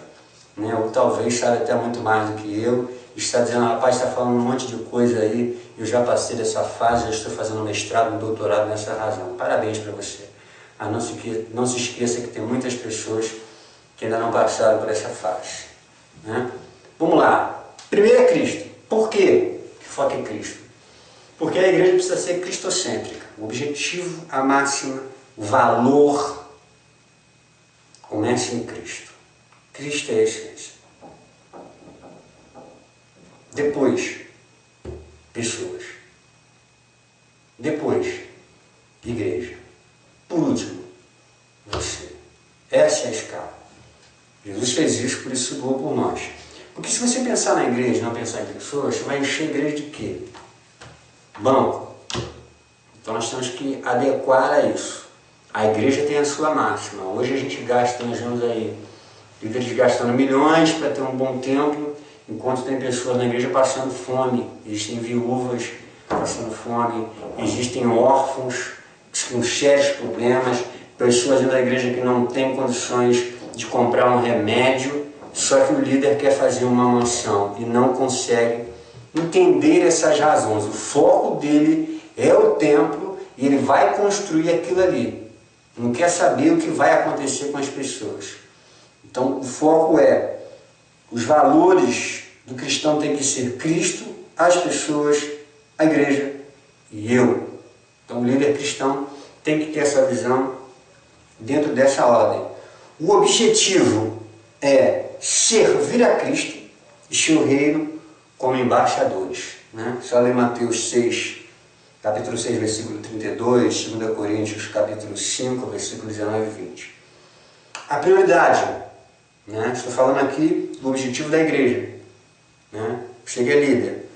né? Ou talvez sabe até muito mais do que eu, está dizendo, rapaz, está falando um monte de coisa aí, eu já passei dessa fase, já estou fazendo um mestrado, um doutorado nessa razão. Parabéns para você. Não se esqueça que tem muitas pessoas que ainda não passaram por essa fase. Né? Vamos lá. Primeiro é Cristo. Por quê que foca em Cristo? Porque a igreja precisa ser cristocêntrica. O objetivo, a máxima, o valor começa em Cristo. Cristo é a essência. Depois, pessoas. Depois, igreja. Por último, você. Essa é a escala. Jesus fez isso, por isso doou por nós. Porque se você pensar na igreja e não pensar em pessoas, você vai encher a igreja de quê? Banco. Então nós temos que adequar a isso. A igreja tem a sua máxima. Hoje a gente gasta, nós vemos aí, líderes gastando milhões para ter um bom templo, enquanto tem pessoas na igreja passando fome. Existem viúvas passando fome, existem órfãos com sérios problemas, pessoas dentro da igreja que não têm condições de comprar um remédio, só que o líder quer fazer uma mansão e não consegue entender essas razões. O foco dele é o templo e ele vai construir aquilo ali. Não quer saber o que vai acontecer com as pessoas. Então o foco é, os valores do cristão tem que ser Cristo, as pessoas, a igreja e eu. Então o líder cristão tem que ter essa visão dentro dessa ordem. O objetivo é servir a Cristo e seu reino como embaixadores. Né? Só ler Mateus 6, capítulo 6, versículo 32, 2 Coríntios, capítulo 5, versículo 19 e 20. A prioridade, né? Estou falando aqui do objetivo da igreja. Né? Você que é líder.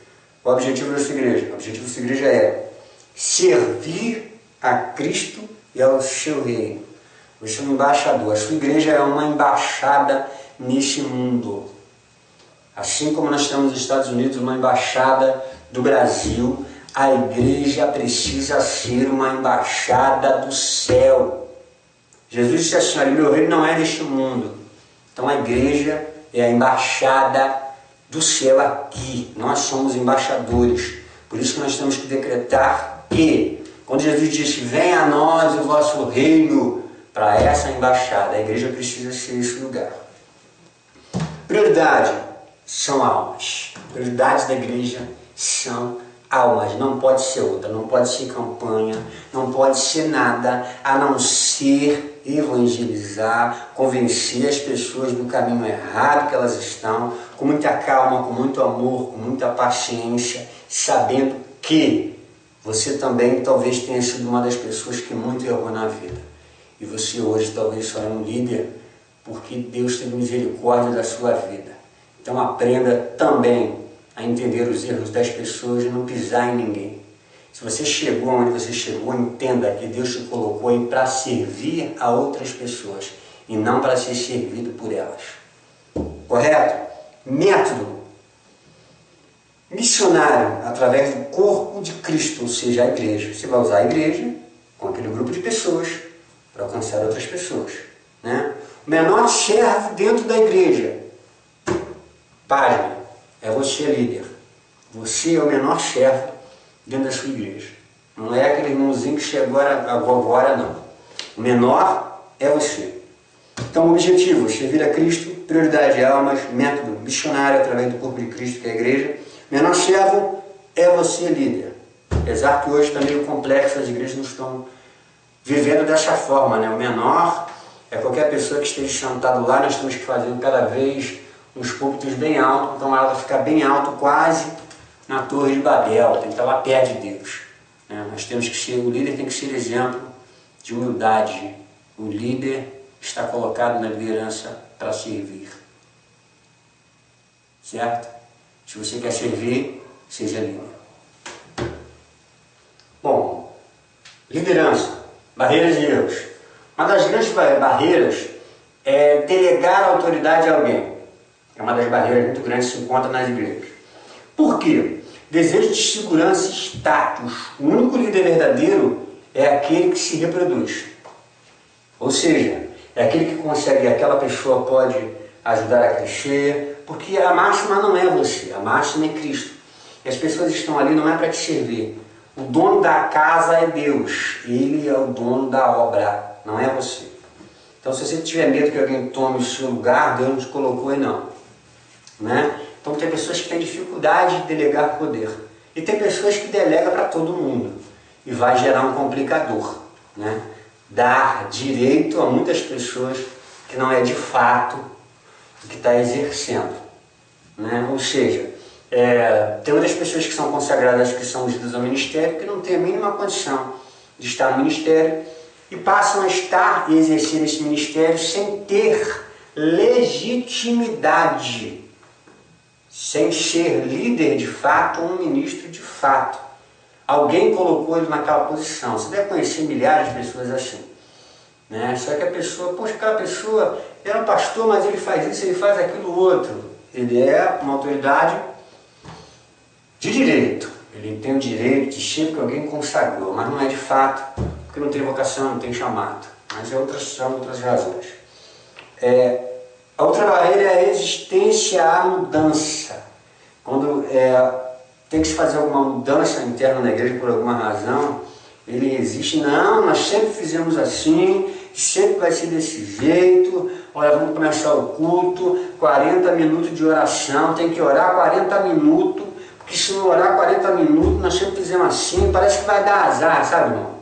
Qual é o objetivo da sua igreja? O objetivo da sua igreja é servir a Cristo e ao seu reino. Você é um embaixador. A sua igreja é uma embaixada nesse mundo. Assim como nós temos nos Estados Unidos uma embaixada do Brasil, a igreja precisa ser uma embaixada do céu. Jesus disse assim, olha, meu reino não é deste mundo. Então a igreja é a embaixada do céu aqui. Nós somos embaixadores. Por isso que nós temos que decretar que, quando Jesus disse, venha a nós o vosso reino, para essa embaixada, a igreja precisa ser esse lugar. Prioridade são almas. Prioridades da igreja são almas, não pode ser outra, não pode ser campanha, não pode ser nada a não ser evangelizar, convencer as pessoas do caminho errado que elas estão, com muita calma, com muito amor, com muita paciência, sabendo que você também talvez tenha sido uma das pessoas que muito errou na vida. E você hoje talvez só é um líder porque Deus teve misericórdia da sua vida. Então aprenda também a entender os erros das pessoas e não pisar em ninguém. Se você chegou onde você chegou, entenda que Deus te colocou aí para servir a outras pessoas e não para ser servido por elas. Correto? Método missionário através do corpo de Cristo, ou seja, a igreja. Você vai usar a igreja com aquele grupo de pessoas para alcançar outras pessoas, né? O menor servo dentro da igreja. Página. É você líder. Você é o menor servo dentro da sua igreja. Não é aquele irmãozinho que chegou agora, não. O menor é você. Então o objetivo, servir a Cristo, prioridade de almas, método missionário através do corpo de Cristo, que é a igreja. Menor servo é você líder. Apesar que hoje está meio complexo, as igrejas não estão vivendo dessa forma, né? O menor é qualquer pessoa que esteja sentado lá, nós temos que fazer cada vez uns púlpitos bem altos, então ela fica bem alto, quase na Torre de Babel, tem que estar lá perto de Deus. Nós temos que ser, o líder tem que ser exemplo de humildade. O líder está colocado na liderança para servir. Certo? Se você quer servir, seja líder. Bom, liderança, barreiras e erros. Uma das grandes barreiras é delegar a autoridade a alguém. É uma das barreiras muito grandes que se encontra nas igrejas. Por quê? Desejo de segurança e status. O único líder verdadeiro é aquele que se reproduz. Ou seja, é aquele que consegue, aquela pessoa pode ajudar a crescer, porque a máxima não é você, a máxima é Cristo. E as pessoas estão ali não é para te servir. O dono da casa é Deus, Ele é o dono da obra, não é você. Então se você tiver medo que alguém tome o seu lugar, Deus não te colocou aí não. Né? Então tem pessoas que têm dificuldade de delegar poder. E tem pessoas que delegam para todo mundo. E vai gerar um complicador. Né? Dar direito a muitas pessoas que não é de fato o que está exercendo. Né? Ou seja, tem outras pessoas que são consagradas, que são ungidas ao ministério, que não têm a mínima condição de estar no ministério e passam a estar e exercer esse ministério sem ter legitimidade, sem ser líder de fato ou um ministro de fato. Alguém colocou ele naquela posição. Você deve conhecer milhares de pessoas assim. Né? Só que a pessoa, poxa, aquela pessoa era um pastor, mas ele faz isso, ele faz aquilo outro. Ele é uma autoridade de direito. Ele tem o direito de ser porque alguém consagrou, mas não é de fato, porque não tem vocação, não tem chamado. Mas são outras razões. A outra barreira é a resistência à mudança. Quando tem que se fazer alguma mudança interna na igreja por alguma razão, ele resiste. Não, nós sempre fizemos assim, sempre vai ser desse jeito. Olha, vamos começar o culto, 40 minutos de oração, tem que orar 40 minutos, porque se não orar 40 minutos, nós sempre fizemos assim, parece que vai dar azar, sabe, irmão?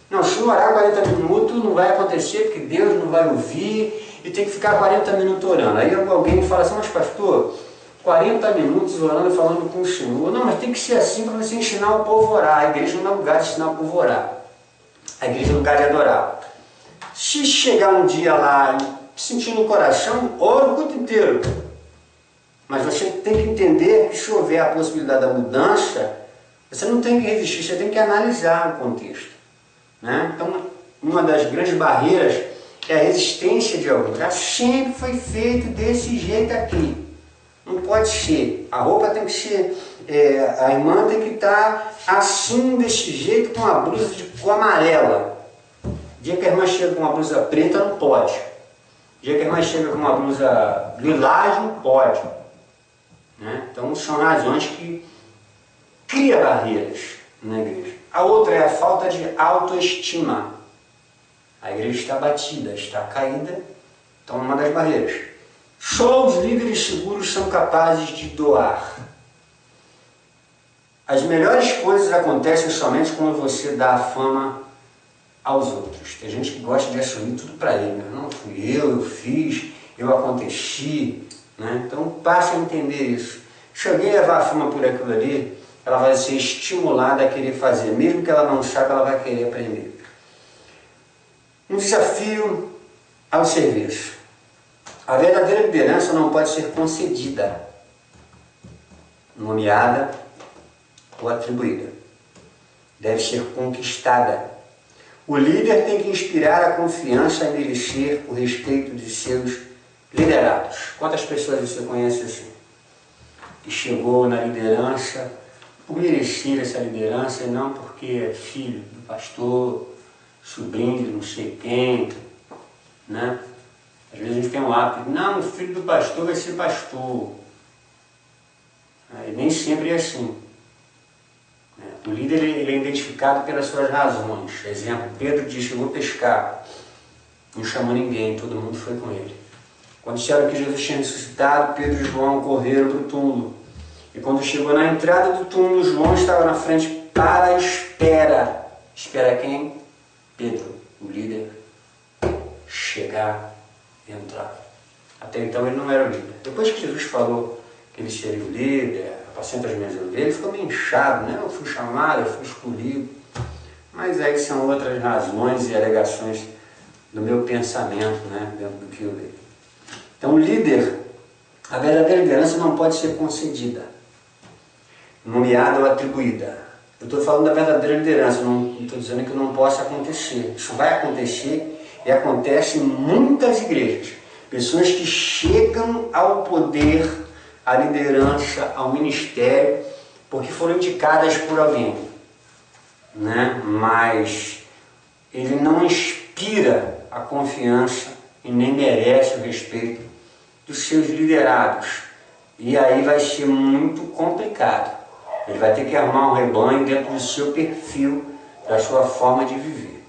Não, se não orar 40 minutos, não vai acontecer, porque Deus não vai ouvir, e tem que ficar 40 minutos orando. Aí alguém fala assim, mas pastor, 40 minutos orando e falando com o Senhor. Não, mas tem que ser assim para você ensinar o povo a orar. A igreja não é lugar de ensinar o povo a orar. A igreja é lugar de adorar. Se chegar um dia lá sentindo o coração, ora o culto inteiro. Mas você tem que entender que se houver a possibilidade da mudança, você não tem que resistir, você tem que analisar o contexto. Né? Então, uma das grandes barreiras é a resistência de alguém. Já sempre foi feito desse jeito aqui. Não pode ser. A roupa tem que ser... a irmã tem que estar assim, desse jeito, com uma blusa de cor amarela. O dia que a irmã chega com uma blusa preta, não pode. O dia que a irmã chega com uma blusa lilás, não pode. Né? Então, são razões que criam barreiras na igreja. A outra é a falta de autoestima. A igreja está batida, está caída, então é uma das barreiras. Só os líderes seguros são capazes de doar. As melhores coisas acontecem somente quando você dá a fama aos outros. Tem gente que gosta de assumir tudo para ele, né? Não fui eu fiz, eu aconteci, né? Então passe a entender isso. Se alguém levar a fama por aquilo ali, ela vai ser estimulada a querer fazer, mesmo que ela não saiba, ela vai querer aprender. Um desafio ao serviço. A verdadeira liderança não pode ser concedida, nomeada ou atribuída. Deve ser conquistada. O líder tem que inspirar a confiança e merecer o respeito de seus liderados. Quantas pessoas você conhece assim? Que chegou na liderança por merecer essa liderança e não porque é filho do pastor, sobrinho de não sei quem, né? Às vezes a gente tem um hábito, não, o filho do pastor vai ser pastor. E nem sempre é assim. O líder ele é identificado pelas suas razões. Exemplo, Pedro disse, eu vou pescar. Não chamou ninguém, todo mundo foi com ele. Quando disseram que Jesus tinha ressuscitado, Pedro e João correram para o túmulo. E quando chegou na entrada do túmulo, João estava na frente para a espera. Espera quem? Pedro, o líder, chegar e entrar. Até então ele não era o líder. Depois que Jesus falou que ele seria o líder, apacenta as minhas ovelhas, ele ficou meio inchado, né? Eu fui chamado, eu fui escolhido. Mas aí são outras razões e alegações do meu pensamento, né? Dentro do que eu leio. Então o líder, a verdadeira liderança não pode ser concedida, nomeada ou atribuída. Eu estou falando da verdadeira liderança, não estou dizendo que não possa acontecer. Isso vai acontecer e acontece em muitas igrejas. Pessoas que chegam ao poder, à liderança, ao ministério, porque foram indicadas por alguém, né? Mas ele não inspira a confiança e nem merece o respeito dos seus liderados. E aí vai ser muito complicado. Ele vai ter que armar um rebanho dentro do seu perfil, da sua forma de viver.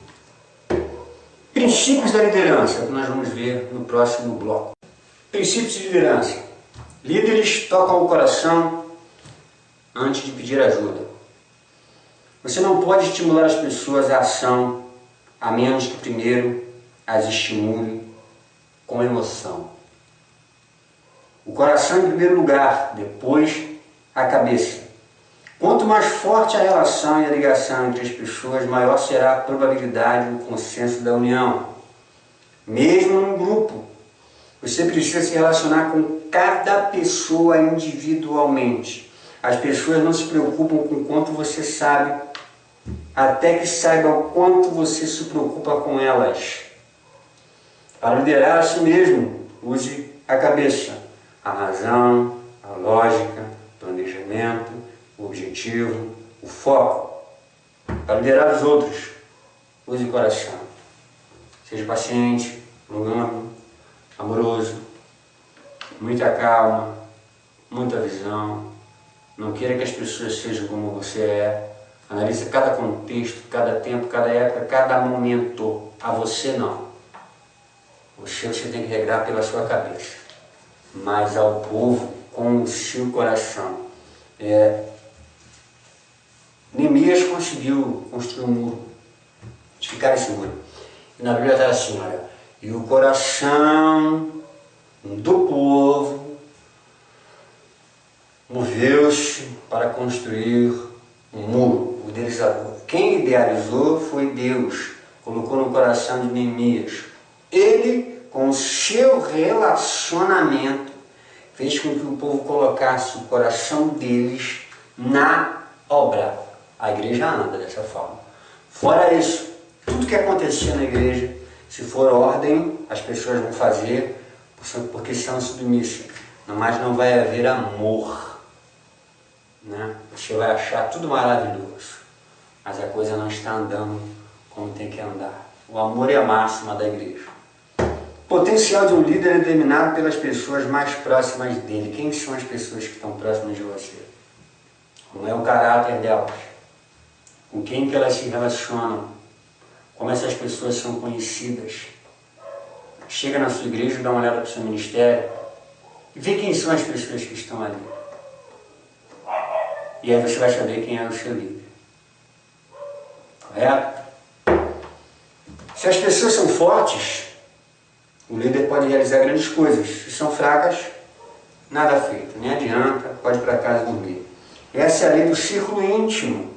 Princípios da liderança, que nós vamos ver no próximo bloco. Princípios de liderança. Líderes tocam o coração antes de pedir ajuda. Você não pode estimular as pessoas à ação, a menos que primeiro as estimule com emoção. O coração em primeiro lugar, depois a cabeça. Quanto mais forte a relação e a ligação entre as pessoas, maior será a probabilidade do consenso da união. Mesmo num grupo, você precisa se relacionar com cada pessoa individualmente. As pessoas não se preocupam com o quanto você sabe, até que saiba o quanto você se preocupa com elas. Para liderar a si mesmo, use a cabeça, a razão, a lógica, o planejamento, o objetivo, o foco. Para liderar os outros, use o coração. Seja paciente, monógamo, amoroso, muita calma, muita visão. Não queira que as pessoas sejam como você é. Analise cada contexto, cada tempo, cada época, cada momento. A você não. Você tem que regrar pela sua cabeça. Mas ao povo com o seu coração. Neemias conseguiu construir um muro, edificar esse muro. E na Bíblia está assim, olha, e o coração do povo moveu-se para construir um muro, o idealizador. Quem idealizou foi Deus, colocou no coração de Neemias. Ele, com o seu relacionamento, fez com que o povo colocasse o coração deles na obra. A igreja anda dessa forma. Fora isso, tudo que acontecer na igreja, se for ordem, as pessoas vão fazer porque são submissas. Mas não vai haver amor, né? Você vai achar tudo maravilhoso, mas a coisa não está andando como tem que andar. O amor é a máxima da igreja. O potencial de um líder é determinado pelas pessoas mais próximas dele. Quem são as pessoas que estão próximas de você? Como é o caráter delas? Com quem que elas se relacionam? Como essas pessoas são conhecidas? Chega na sua igreja, dá uma olhada para o seu ministério e vê quem são as pessoas que estão ali. E aí você vai saber quem é o seu líder. Correto? Se as pessoas são fortes, o líder pode realizar grandes coisas. Se são fracas, nada feito. Nem adianta, pode ir para casa dormir. Essa é a lei do círculo íntimo.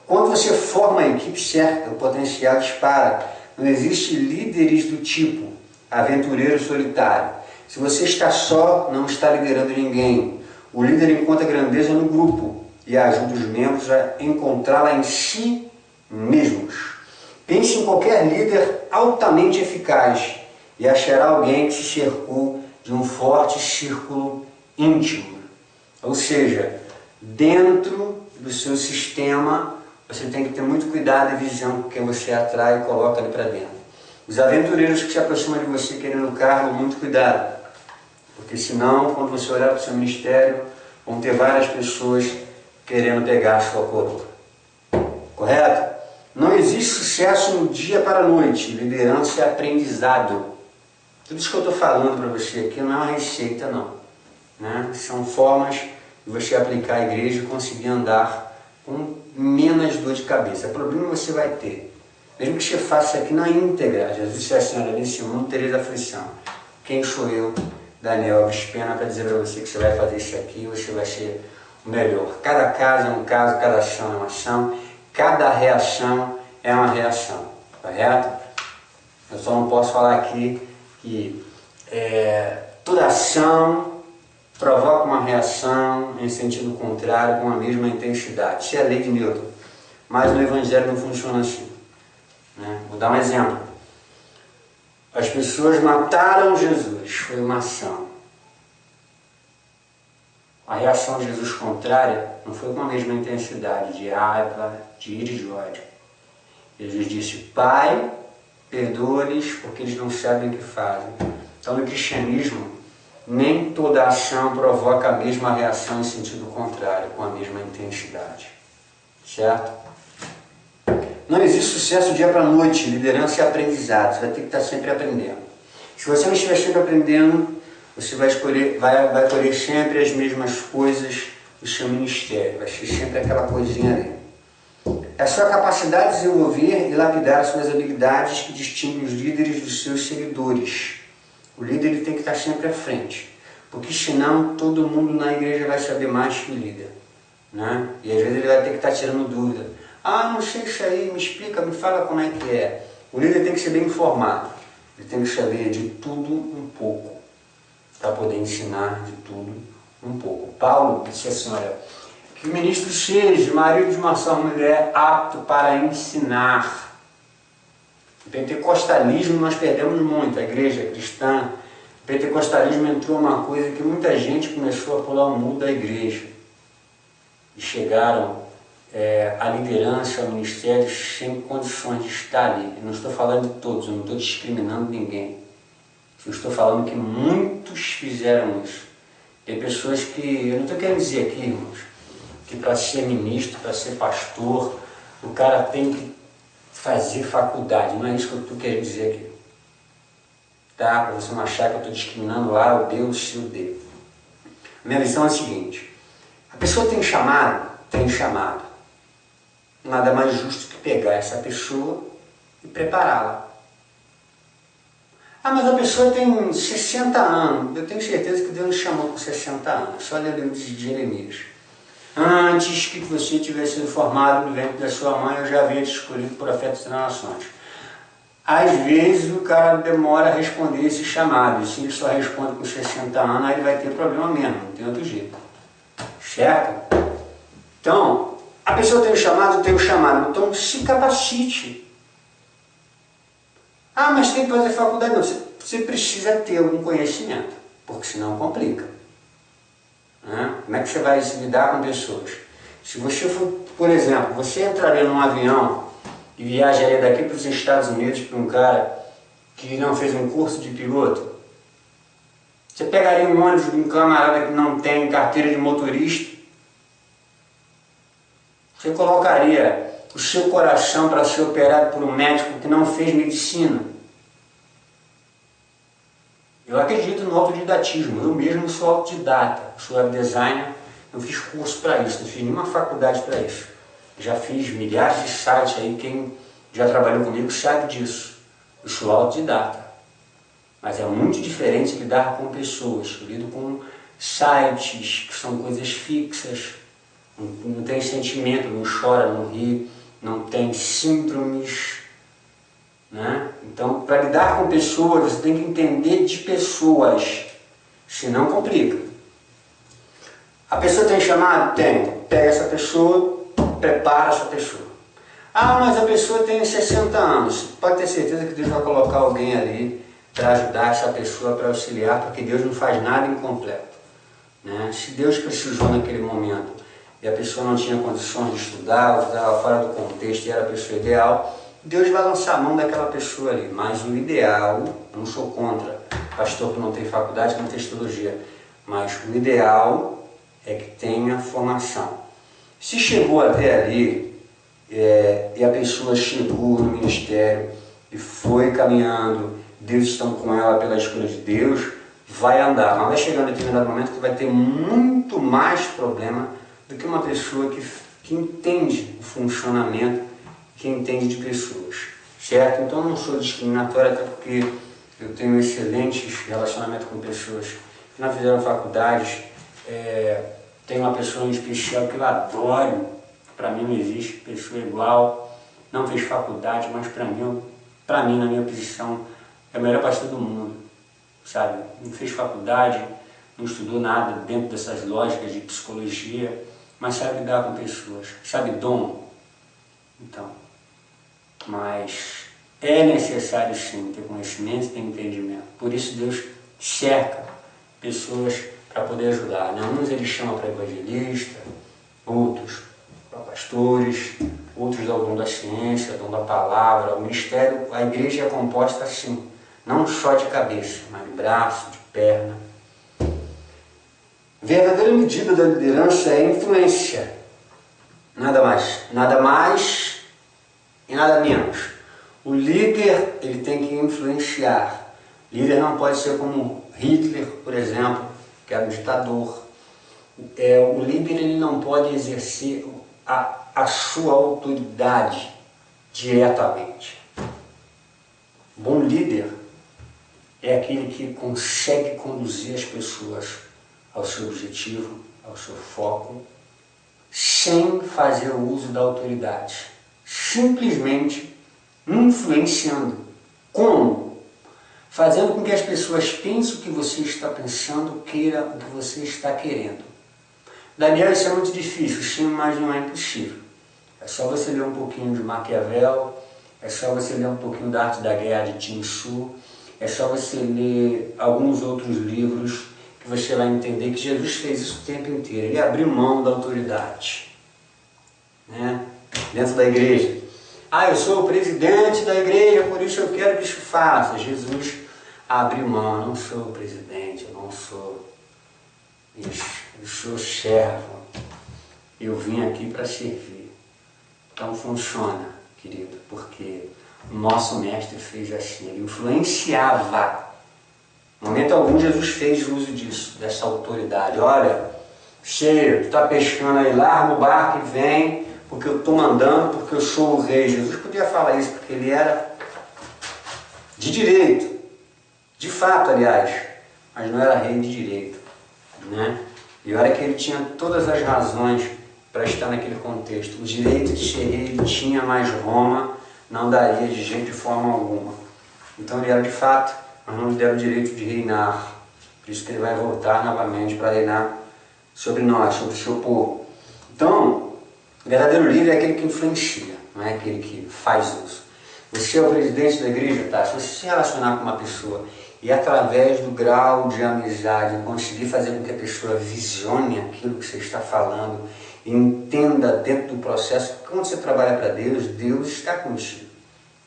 Quando você forma a equipe certa, o potencial dispara. Não existe líderes do tipo aventureiro solitário. Se você está só, não está liderando ninguém. O líder encontra grandeza no grupo e ajuda os membros a encontrá-la em si mesmos. Pense em qualquer líder altamente eficaz e achará alguém que se cercou de um forte círculo íntimo. Ou seja, dentro do seu sistema, você tem que ter muito cuidado e visão com quem você atrai e coloca ali para dentro. Os aventureiros que se aproximam de você querendo cargo, muito cuidado. Porque senão, quando você olhar para o seu ministério, vão ter várias pessoas querendo pegar a sua coroa. Correto? Não existe sucesso no dia para a noite. Liderança é aprendizado. Tudo isso que eu estou falando para você aqui não é uma receita, não. Né? São formas de você aplicar a igreja e conseguir andar com menos dor de cabeça. O problema você vai ter. Mesmo que você faça isso aqui na íntegra. Jesus disse assim: olha, nesse mundo tereis aflição. Quem sou eu, Daniel Alves Pena, para dizer para você que você vai fazer isso aqui e você vai ser o melhor. Cada caso é um caso, cada ação é uma ação, cada reação é uma reação. Correto? Eu só não posso falar aqui que toda ação provoca uma reação em sentido contrário com a mesma intensidade. Isso é a lei de Newton. Mas no Evangelho não funciona assim. Né? Vou dar um exemplo. As pessoas mataram Jesus. Foi uma ação. A reação de Jesus contrária não foi com a mesma intensidade de raiva, de ira e de ódio. Jesus disse: Pai, perdoa-lhes porque eles não sabem o que fazem. Então, no cristianismo, nem toda ação provoca a mesma reação em sentido contrário, com a mesma intensidade. Certo? Não existe sucesso do dia para a noite. Liderança é aprendizado. Você vai ter que estar sempre aprendendo. Se você não estiver sempre aprendendo, você vai colher sempre as mesmas coisas do seu ministério. Vai ser sempre aquela coisinha ali. É a sua capacidade de desenvolver e lapidar as suas habilidades que distinguem os líderes dos seus seguidores. O líder ele tem que estar sempre à frente, porque senão todo mundo na igreja vai saber mais que o líder. Né? E às vezes ele vai ter que estar tirando dúvida. Ah, não sei isso aí, me explica, me fala como é que é. O líder tem que ser bem informado. Ele tem que saber de tudo um pouco, para poder ensinar de tudo um pouco. Paulo disse assim: olha, que o ministro seja marido de uma só mulher apto para ensinar. O pentecostalismo nós perdemos muito, a igreja cristã. O pentecostalismo entrou uma coisa que muita gente começou a pular o muro da igreja. E chegaram à liderança, ao ministério, sem condições de estar ali. Eu não estou falando de todos, eu não estou discriminando ninguém. Eu estou falando que muitos fizeram isso. Tem pessoas que, eu não estou querendo dizer aqui, irmãos, que para ser ministro, para ser pastor, o cara tem que fazer faculdade. Não é isso que eu estou querendo dizer aqui. Tá? Para você não achar que eu estou discriminando A, o B ou o C, o D. Minha visão é a seguinte: a pessoa tem chamado, nada mais justo que pegar essa pessoa e prepará-la. Ah, mas a pessoa tem 60 anos. Eu tenho certeza que Deus nos chamou com 60 anos. Só ler o livro de Jeremias. Antes que você tivesse sido formado no ventre da sua mãe, eu já havia te escolhido profeta das nações. Às vezes o cara demora a responder esse chamado. E se ele só responde com 60 anos, aí ele vai ter problema mesmo. Não tem outro jeito. Certo? Então, a pessoa tem o chamado, então se capacite. Ah, mas tem que fazer faculdade. Não, você precisa ter algum conhecimento, porque senão complica. Como é que você vai se lidar com pessoas? Se você for, por exemplo, você entraria num avião e viajaria daqui para os Estados Unidos para um cara que não fez um curso de piloto, você pegaria um ônibus de um camarada que não tem carteira de motorista, você colocaria o seu coração para ser operado por um médico que não fez medicina? Eu acredito no autodidatismo. Eu mesmo sou autodidata, sou web designer, não fiz curso para isso, não fiz nenhuma faculdade para isso. Já fiz milhares de sites aí, quem já trabalhou comigo sabe disso. Eu sou autodidata. Mas é muito diferente lidar com pessoas. Eu lido com sites que são coisas fixas, não tem sentimento, não chora, não ri, não tem síndromes, né? Então, para lidar com pessoas, você tem que entender de pessoas, senão complica. A pessoa tem chamado? Tem. Pega essa pessoa, prepara essa pessoa. Ah, mas a pessoa tem 60 anos. Pode ter certeza que Deus vai colocar alguém ali para ajudar essa pessoa, para auxiliar, porque Deus não faz nada incompleto, né? Se Deus precisou naquele momento e a pessoa não tinha condições de estudar, ou estava fora do contexto e era a pessoa ideal, Deus vai lançar a mão daquela pessoa ali. Mas o ideal, eu não sou contra pastor que não tem faculdade, que não tem teologia, mas o ideal é que tenha formação. Se chegou até ali e a pessoa chegou no ministério e foi caminhando, Deus está com ela pela escolha de Deus, vai andar, mas vai chegar um determinado momento que vai ter muito mais problema do que uma pessoa que entende o funcionamento, que entende de pessoas, certo? Então eu não sou discriminatório, até porque eu tenho excelentes relacionamentos com pessoas que não fizeram faculdades. Tem uma pessoa em especial que eu adoro, para mim não existe pessoa igual, não fez faculdade, mas para mim, na minha posição, é o melhor pastor do mundo, sabe? Não fez faculdade, não estudou nada dentro dessas lógicas de psicologia, mas sabe lidar com pessoas, sabe dom. Então, mas é necessário sim ter conhecimento e ter entendimento. Por isso Deus cerca pessoas para poder ajudar, né? Uns ele chama para evangelista, outros para pastores, outros dão o dom da ciência, dom da palavra. O ministério, a igreja é composta assim, não só de cabeça, mas de braço, de perna. Verdadeira medida da liderança é influência, nada mais e nada menos. O líder, ele tem que influenciar. O líder não pode ser como Hitler, por exemplo, que era um ditador. O líder, ele não pode exercer a sua autoridade diretamente. Bom líder é aquele que consegue conduzir as pessoas ao seu objetivo, ao seu foco, sem fazer uso da autoridade, simplesmente influenciando. Como? Fazendo com que as pessoas pensem o que você está pensando, queira o que você está querendo. Daniel, isso é muito difícil, sim, mas não é impossível. É só você ler um pouquinho de Maquiavel, é só você ler um pouquinho da Arte da Guerra de Sun Tzu, é só você ler alguns outros livros que você vai entender que Jesus fez isso o tempo inteiro. Ele abriu mão da autoridade, né? Dentro da igreja. Ah, eu sou o presidente da igreja, por isso eu quero que isso faça. Jesus abriu mão, eu não sou o presidente, eu não sou isso, eu sou servo. Eu vim aqui para servir. Então funciona, querido, porque o nosso mestre fez assim, ele influenciava. Em momento algum Jesus fez uso disso, dessa autoridade. Olha, cheio, tu está pescando aí, larga o barco e vem, porque eu estou mandando, porque eu sou o rei. Jesus podia falar isso, porque ele era de direito, de fato, aliás, mas não era rei de direito, né? E olha que ele tinha todas as razões para estar naquele contexto. O direito de ser rei ele tinha, mas Roma não daria de jeito de forma alguma. Então ele era de fato, mas não lhe deram o direito de reinar. Por isso que ele vai voltar novamente para reinar sobre nós, sobre o seu povo. Então, o verdadeiro líder é aquele que influencia, não é aquele que faz uso. Você é o presidente da igreja, tá? Se você se relacionar com uma pessoa e através do grau de amizade conseguir fazer com que a pessoa visione aquilo que você está falando, entenda dentro do processo, que quando você trabalha para Deus, Deus está contigo.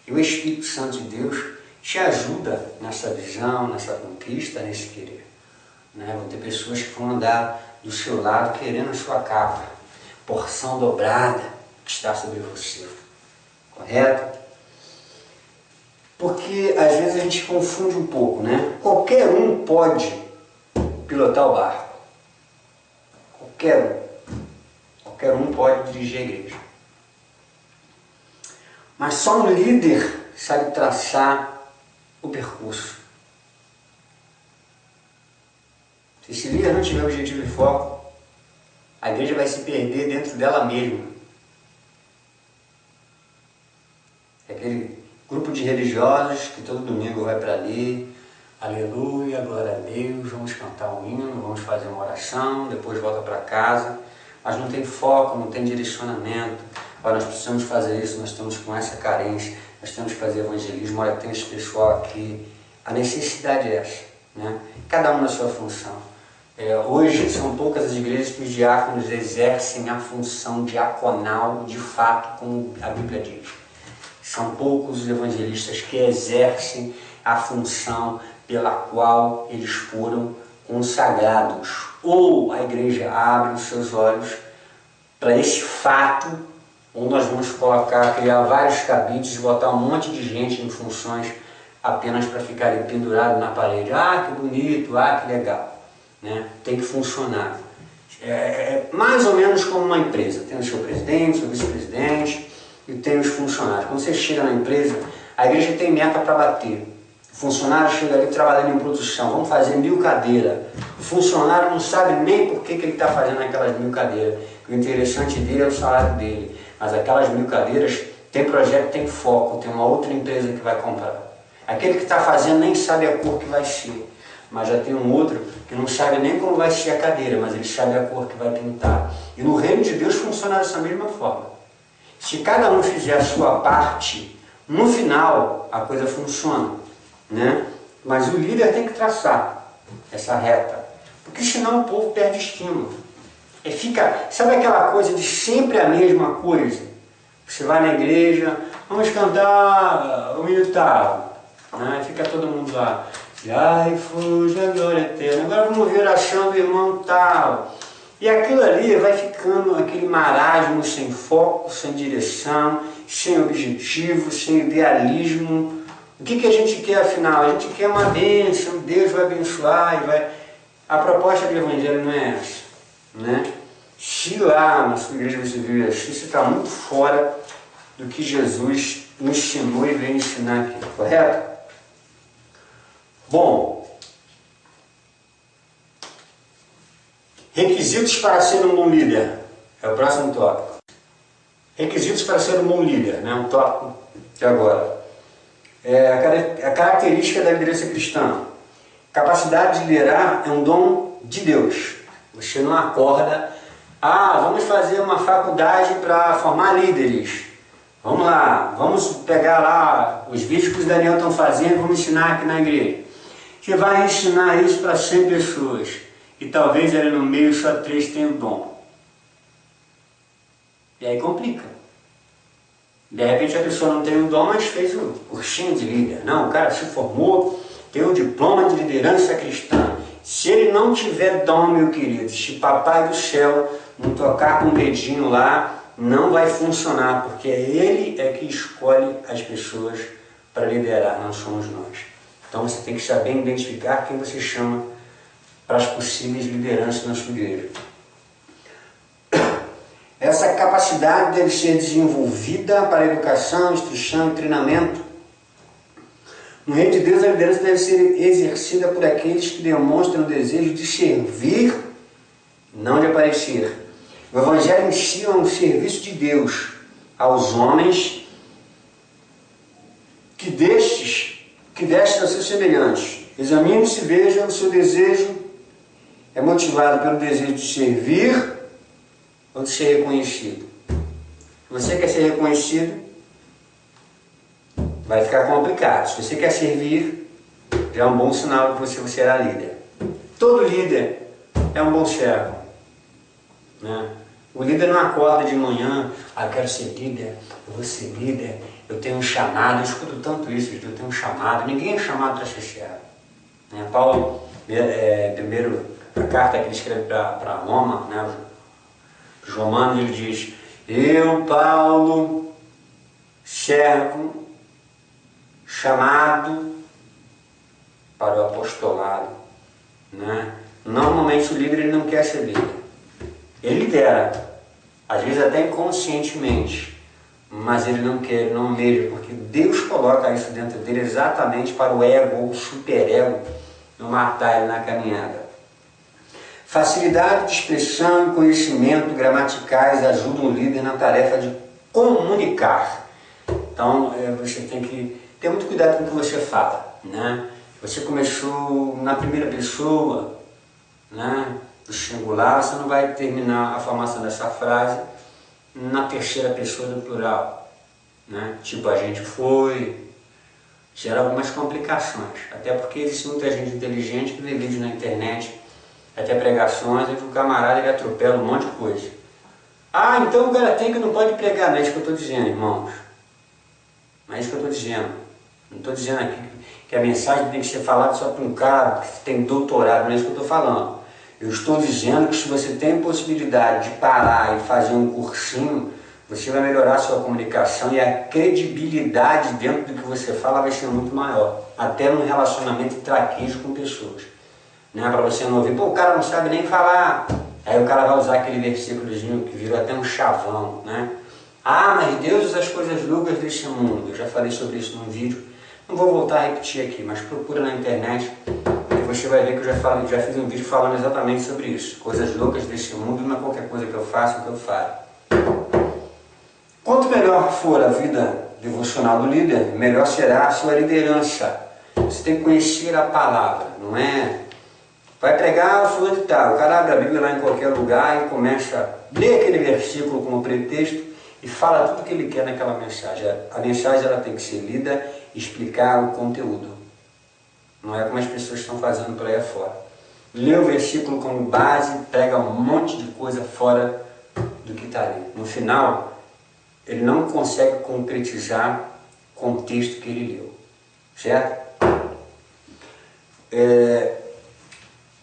E o Espírito Santo de Deus te ajuda nessa visão, nessa conquista, nesse querer. Né? Vão ter pessoas que vão andar do seu lado querendo a sua capa, porção dobrada que está sobre você. Correto? Porque às vezes a gente confunde um pouco, né? Qualquer um pode pilotar o barco. Qualquer um pode dirigir a igreja. Mas só um líder sabe traçar o percurso. Se esse líder não tiver objetivo e foco, a igreja vai se perder dentro dela mesma. É aquele grupo de religiosos que todo domingo vai para ali, aleluia, glória a Deus, vamos cantar um hino, vamos fazer uma oração, depois volta para casa, mas não tem foco, não tem direcionamento. Olha, nós precisamos fazer isso, nós estamos com essa carência, nós temos que fazer evangelismo, olha, tem esse pessoal aqui. A necessidade é essa, né? Cada um na sua função. Hoje são poucas as igrejas que os diáconos exercem a função diaconal de fato, como a Bíblia diz. São poucos os evangelistas que exercem a função pela qual eles foram consagrados. Ou a igreja abre os seus olhos para esse fato, ou nós vamos criar vários cabides, botar um monte de gente em funções apenas para ficarem pendurados na parede. Ah, que bonito, ah, que legal. Né? Tem que funcionar. É mais ou menos como uma empresa. Tem o seu presidente, o seu vice-presidente e tem os funcionários. Quando você chega na empresa, a igreja tem meta para bater. O funcionário chega ali trabalhando em produção, vamos fazer 1000 cadeiras. O funcionário não sabe nem por que ele está fazendo aquelas 1000 cadeiras. O interessante dele é o salário dele. Mas aquelas 1000 cadeiras tem projeto, tem foco, tem uma outra empresa que vai comprar. Aquele que está fazendo nem sabe a cor que vai ser. Mas já tem um outro que não sabe nem como vai ser a cadeira, mas ele sabe a cor que vai pintar. E no reino de Deus funciona dessa mesma forma. Se cada um fizer a sua parte, no final a coisa funciona, né? Mas o líder tem que traçar essa reta, porque senão o povo perde estímulo. E fica, sabe aquela coisa de sempre a mesma coisa? Você vai na igreja, vamos cantar o hino tal, né? Fica todo mundo lá. Ai, fuja a glória eterna. Agora vamos ver a oração do irmão tal. E aquilo ali vai ficando aquele marasmo sem foco, sem direção, sem objetivo, sem idealismo. O que a gente quer afinal? A gente quer uma bênção, Deus vai abençoar e vai... A proposta do Evangelho não é essa, né? Se lá na sua igreja você vive assim, você está muito fora do que Jesus ensinou e veio ensinar aqui, correto? Bom, requisitos para ser um bom líder, é o próximo tópico. Requisitos para ser um bom líder, né? Um tópico de agora. A característica da liderança cristã. Capacidade de liderar é um dom de Deus. Você não acorda, vamos fazer uma faculdade para formar líderes. Vamos lá, vamos pegar lá os vídeos que os Daniel estão fazendo, vamos ensinar aqui na igreja. Você vai ensinar isso para 100 pessoas. E talvez ali no meio só 3 tenham o dom. E aí complica. De repente a pessoa não tem o dom, mas fez o cursinho de líder. Não, o cara se formou, tem um diploma de liderança cristã. Se ele não tiver dom, meu querido, se papai do céu não tocar com o dedinho lá, não vai funcionar, porque ele é que escolhe as pessoas para liderar, não somos nós. Então você tem que saber identificar quem você chama para as possíveis lideranças na sua igreja. Essa capacidade deve ser desenvolvida para a educação, instrução e treinamento. No reino de Deus, a liderança deve ser exercida por aqueles que demonstram o desejo de servir, não de aparecer. O Evangelho em si é um serviço de Deus aos homens que destes a seus semelhantes. Examine-se e veja o seu desejo é motivado pelo desejo de servir ou de ser reconhecido. Se você quer ser reconhecido, vai ficar complicado. Se você quer servir, já é um bom sinal que você será líder. Todo líder é um bom servo, né? O líder não acorda de manhã, eu quero ser líder, eu vou ser líder, eu tenho um chamado. Eu escuto tanto isso, eu tenho um chamado. Ninguém é chamado para ser servo, né? Paulo, primeiro, a carta que ele escreve para Roma, né? Os Romanos, ele diz: eu, Paulo, servo, chamado para o apostolado, né? Normalmente o líder ele não quer ser líder. Ele lidera, às vezes até inconscientemente, mas ele não quer, ele não almeja, porque Deus coloca isso dentro dele exatamente para o ego ou o superego não matar ele na caminhada. Facilidade de expressão e conhecimento gramaticais ajudam o líder na tarefa de comunicar. Então você tem que ter muito cuidado com o que você fala, né? Você começou na primeira pessoa, né, do singular, você não vai terminar a formação dessa frase na terceira pessoa do plural, né? Tipo, a gente foi, gera algumas complicações, até porque existe muita gente inteligente que vê vídeo na internet, até pregações, e o camarada ele atropela um monte de coisa. Ah, então o cara tem que não pode pregar, não é isso que eu estou dizendo, irmãos. Não é isso que eu estou dizendo. Não estou dizendo aqui que a mensagem tem que ser falada só para um cara que tem doutorado, não é isso que eu estou falando. Eu estou dizendo que se você tem possibilidade de parar e fazer um cursinho, você vai melhorar a sua comunicação e a credibilidade dentro do que você fala vai ser muito maior. Até no relacionamento traquejo com pessoas. Né? Para você não ouvir, pô, o cara não sabe nem falar. Aí o cara vai usar aquele versículozinho que virou até um chavão, né? Ah, mas Deus usa as coisas loucas deste mundo. Eu já falei sobre isso num vídeo. Não vou voltar a repetir aqui, mas procura na internet e você vai ver que eu já fiz um vídeo falando exatamente sobre isso. Coisas loucas deste mundo, não é qualquer coisa que eu faço, que eu falo. Quanto melhor for a vida devocional do líder, melhor será a sua liderança. Você tem que conhecer a palavra, não é? Vai pregar o fulano de tal, o cara abre a Bíblia lá em qualquer lugar e começa a ler aquele versículo como pretexto e fala tudo o que ele quer naquela mensagem. A mensagem ela tem que ser lida e explicar o conteúdo. Não é como as pessoas estão fazendo por aí afora. Lê o versículo como base, prega um monte de coisa fora do que está ali. No final, ele não consegue concretizar o contexto que ele leu. Certo?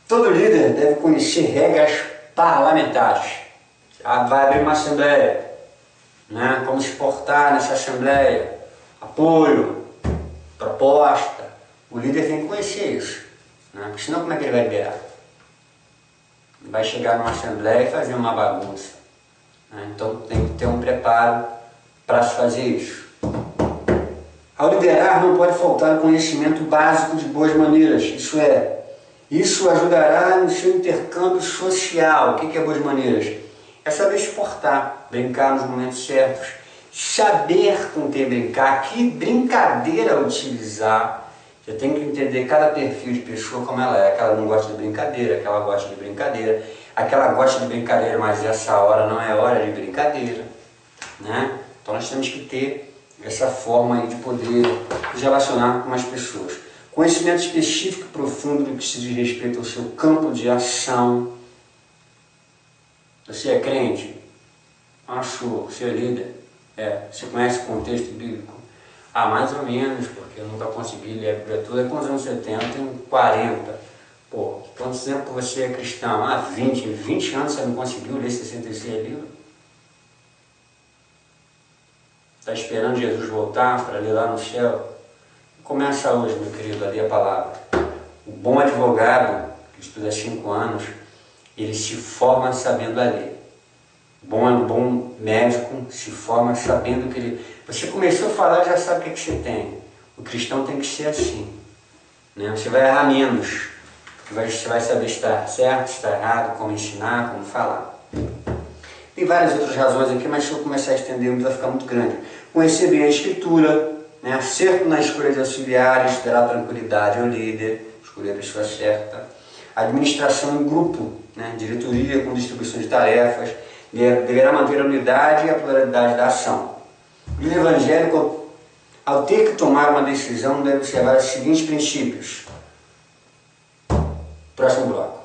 Todo líder deve conhecer regras parlamentares. Vai abrir uma assembleia, né? Como se portar nessa assembleia, apoio, proposta. O líder tem que conhecer isso, né? Porque senão como é que ele vai liderar? Ele vai chegar numa assembleia e fazer uma bagunça, né? Então tem que ter um preparo para se fazer isso. Ao liderar não pode faltar o conhecimento básico de boas maneiras, isso ajudará no seu intercâmbio social. O que é boas maneiras? É saber se portar, brincar nos momentos certos, saber com quem brincar, que brincadeira utilizar. Você tem que entender cada perfil de pessoa como ela é. Aquela não gosta de brincadeira, aquela gosta de brincadeira, aquela gosta de brincadeira, mas essa hora não é hora de brincadeira, né? Então nós temos que ter essa forma aí de poder nos relacionar com as pessoas. Conhecimento específico e profundo do que se diz respeito ao seu campo de ação. Você é crente? Acho, você é líder? Você conhece o contexto bíblico? Ah, mais ou menos, porque eu nunca consegui ler a Bíblia toda. Quantos anos você tem? Eu tenho 40. Pô, quanto tempo você é cristão? Ah, 20 anos você não conseguiu ler 66 livros? Está esperando Jesus voltar para ler lá no céu? Começa hoje, meu querido, a ler a palavra. O bom advogado, que estuda 5 anos, ele se forma sabendo a lei. O bom médico se forma sabendo que ele... Você começou a falar, já sabe o que você tem. O cristão tem que ser assim, né? Você vai errar menos, porque você vai saber se está certo, se está errado, como ensinar, como falar. Tem várias outras razões aqui, mas se eu começar a estender muito, vai ficar muito grande. Conhecer bem a escritura, né? Acerto na escolha de auxiliares, dará tranquilidade ao líder, escolher a pessoa certa. Administração em grupo, né? Diretoria com distribuição de tarefas, deverá manter a unidade e a pluralidade da ação. O líder evangélico, ao ter que tomar uma decisão, deve observar os seguintes princípios. Próximo bloco.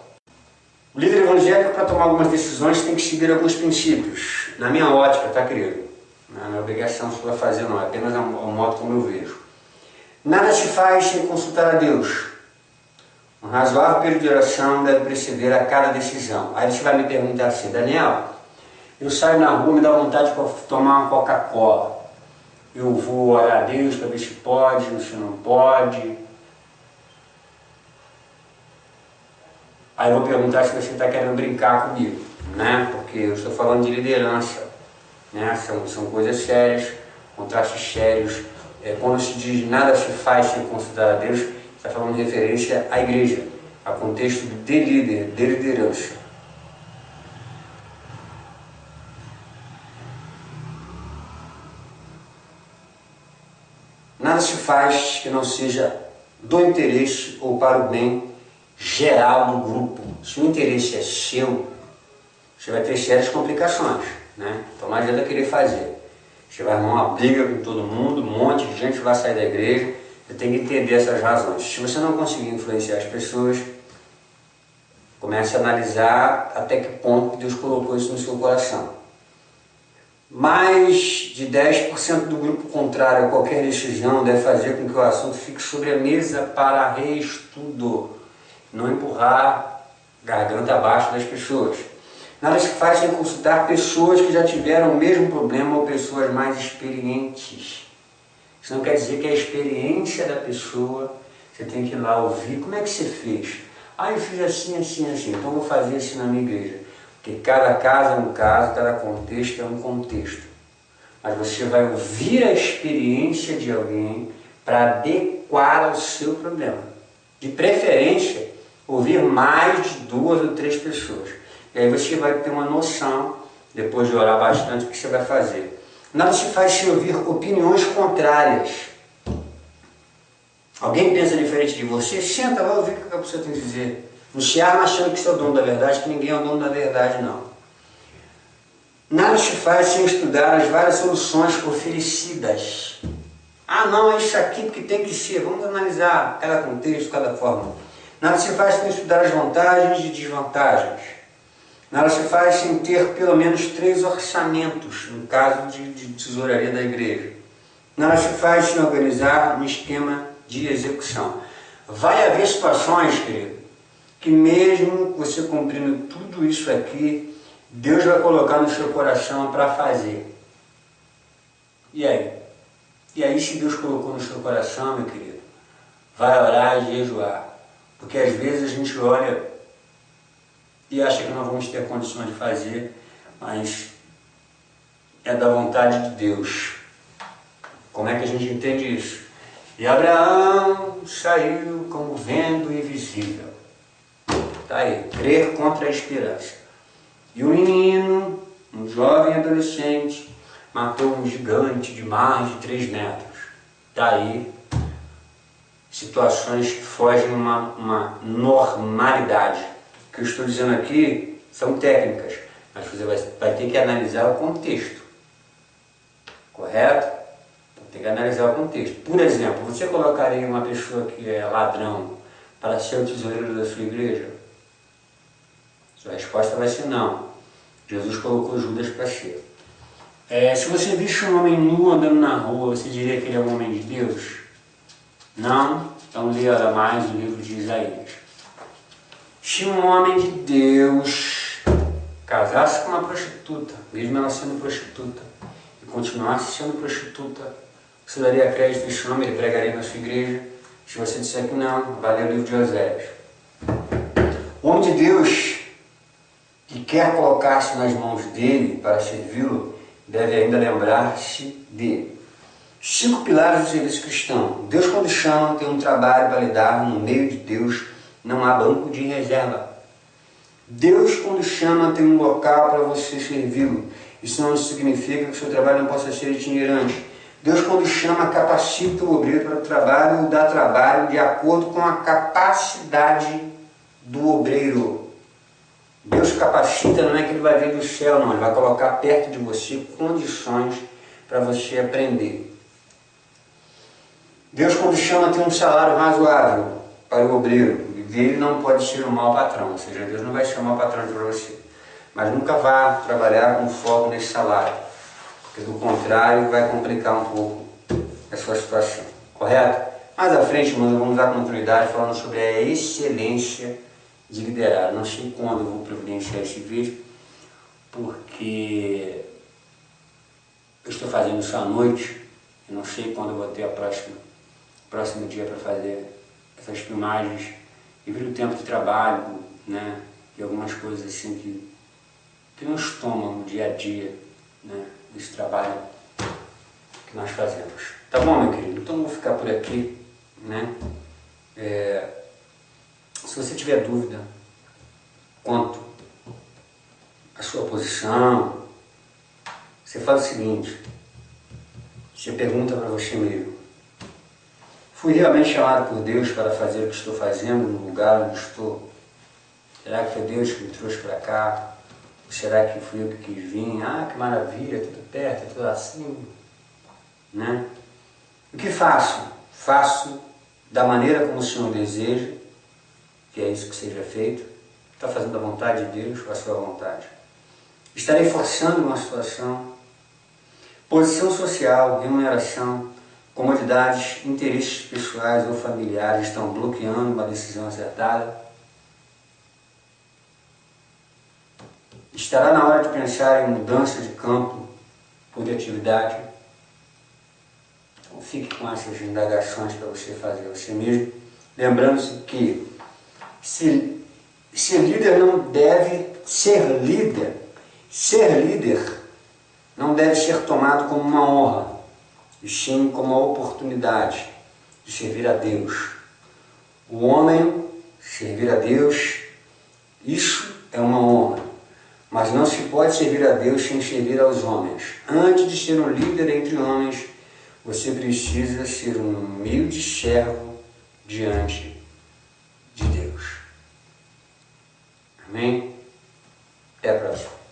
O líder evangélico, para tomar algumas decisões, tem que seguir alguns princípios. Na minha ótica, tá, querido? Não é obrigação sua fazer, não. É apenas um modo como eu vejo. Nada se faz sem consultar a Deus. Um razoável período de oração deve preceder a cada decisão. Aí você vai me perguntar assim, Daniel, eu saio na rua, me dá vontade de tomar uma Coca-Cola. eu vou orar a Deus para ver se pode, se não pode. Aí eu vou perguntar se você está querendo brincar comigo, né? Porque eu estou falando de liderança, né? São coisas sérias, contrastes sérios. Quando se diz nada se faz sem consultar a Deus, está falando de referência à igreja, a contexto de líder, de liderança. Nada se faz que não seja do interesse ou para o bem geral do grupo. Se o interesse é seu, você vai ter sérias complicações, né? Então não adianta querer fazer. Você vai arrumar uma briga com todo mundo, um monte de gente vai sair da igreja. Você tem que entender essas razões. Se você não conseguir influenciar as pessoas, comece a analisar até que ponto Deus colocou isso no seu coração. Mais de 10% do grupo contrário a qualquer decisão deve fazer com que o assunto fique sobre a mesa para reestudo, não empurrar garganta abaixo das pessoas. Nada se faz sem consultar pessoas que já tiveram o mesmo problema ou pessoas mais experientes. Isso não quer dizer que a experiência da pessoa, você tem que ir lá ouvir. Como é que você fez? Ah, eu fiz assim, assim, assim, então eu vou fazer assim na minha igreja. Porque cada caso é um caso, cada contexto é um contexto. Mas você vai ouvir a experiência de alguém para adequar ao seu problema. De preferência, ouvir mais de 2 ou 3 pessoas. E aí você vai ter uma noção, depois de orar bastante, o que você vai fazer. Nada se faz sem ouvir opiniões contrárias. Alguém pensa diferente de você, senta lá e ouvir o que a pessoa tem a dizer. Não se arma achando que você é o dono da verdade, que ninguém é o dono da verdade, não. Nada se faz sem estudar as várias soluções oferecidas. Ah, não, é isso aqui porque tem que ser. Vamos analisar cada contexto, cada forma. Nada se faz sem estudar as vantagens e desvantagens. Nada se faz sem ter pelo menos 3 orçamentos, no caso de tesouraria da igreja. Nada se faz sem organizar um esquema de execução. Vai haver situações, querido, que mesmo você cumprindo tudo isso aqui, Deus vai colocar no seu coração para fazer. E aí? E aí, se Deus colocou no seu coração, meu querido, vai orar e jejuar. Porque às vezes a gente olha e acha que não vamos ter condições de fazer, mas é da vontade de Deus. Como é que a gente entende isso? E Abraão saiu como vento invisível. Está aí, crer contra a esperança. E o menino, um jovem adolescente, matou um gigante de mais de 3 metros. Está aí, situações que fogem uma normalidade. O que eu estou dizendo aqui são técnicas, mas você vai ter que analisar o contexto. Correto? Tem que analisar o contexto. Por exemplo, você colocaria uma pessoa que é ladrão para ser o tesoureiro da sua igreja? Sua resposta vai ser não. Jesus colocou Judas para ser. Se você visse um homem nu andando na rua, você diria que ele é um homem de Deus? Não? Então leia mais o livro de Isaías. Se um homem de Deus casasse com uma prostituta, mesmo ela sendo prostituta, e continuasse sendo prostituta, você daria crédito a esse homem, ele pregaria na sua igreja? Se você disser que não, vai ler o livro de Oséias. O homem de Deus que quer colocar-se nas mãos dele para servi-lo, deve ainda lembrar-se de 5 pilares do serviço cristão. Deus, quando chama, tem um trabalho para lidar. No meio de Deus não há banco de reserva. Deus, quando chama, tem um local para você servi-lo. Isso não significa que o seu trabalho não possa ser itinerante. Deus, quando chama, capacita o obreiro para o trabalho ou dá trabalho de acordo com a capacidade do obreiro. Deus capacita, não é que ele vai vir do céu, não. Ele vai colocar perto de você condições para você aprender. Deus, quando chama, tem um salário razoável para o obreiro. E ele não pode ser um mau patrão, ou seja, Deus não vai ser um mau patrão para você. Mas nunca vá trabalhar com foco nesse salário, porque do contrário vai complicar um pouco a sua situação. Correto? Mais à frente, nós vamos dar continuidade falando sobre a excelência de liderar. Não sei quando eu vou providenciar esse vídeo, porque eu estou fazendo isso à noite Eu não sei quando eu vou ter próximo dia para fazer essas filmagens, devido ao tempo de trabalho, né, e algumas coisas assim que tem um estômago no dia a dia, né, desse trabalho que nós fazemos. Tá bom, meu querido? Então vou ficar por aqui, né? Se você tiver dúvida quanto à sua posição, você faz o seguinte, você pergunta para você mesmo: fui realmente chamado por Deus para fazer o que estou fazendo no lugar onde estou? Será que foi Deus que me trouxe para cá? Ou será que fui eu que quis vir? Ah, que maravilha, tudo perto, tudo assim, né? O que faço? Faço da maneira como o Senhor deseja, que é isso que seja feito. Está fazendo a vontade de Deus ou a sua vontade? Estarei forçando uma situação? Posição social, remuneração, comodidades, interesses pessoais ou familiares estão bloqueando uma decisão acertada? Estará na hora de pensar em mudança de campo ou de atividade? Então fique com essas indagações para você fazer você mesmo, lembrando-se que ser líder não deve ser líder. Ser líder não deve ser tomado como uma honra, e sim como uma oportunidade de servir a Deus. O homem servir a Deus, isso é uma honra, mas não se pode servir a Deus sem servir aos homens. Antes de ser um líder entre homens, você precisa ser um humilde servo diante de Deus. Amém? Até a próxima.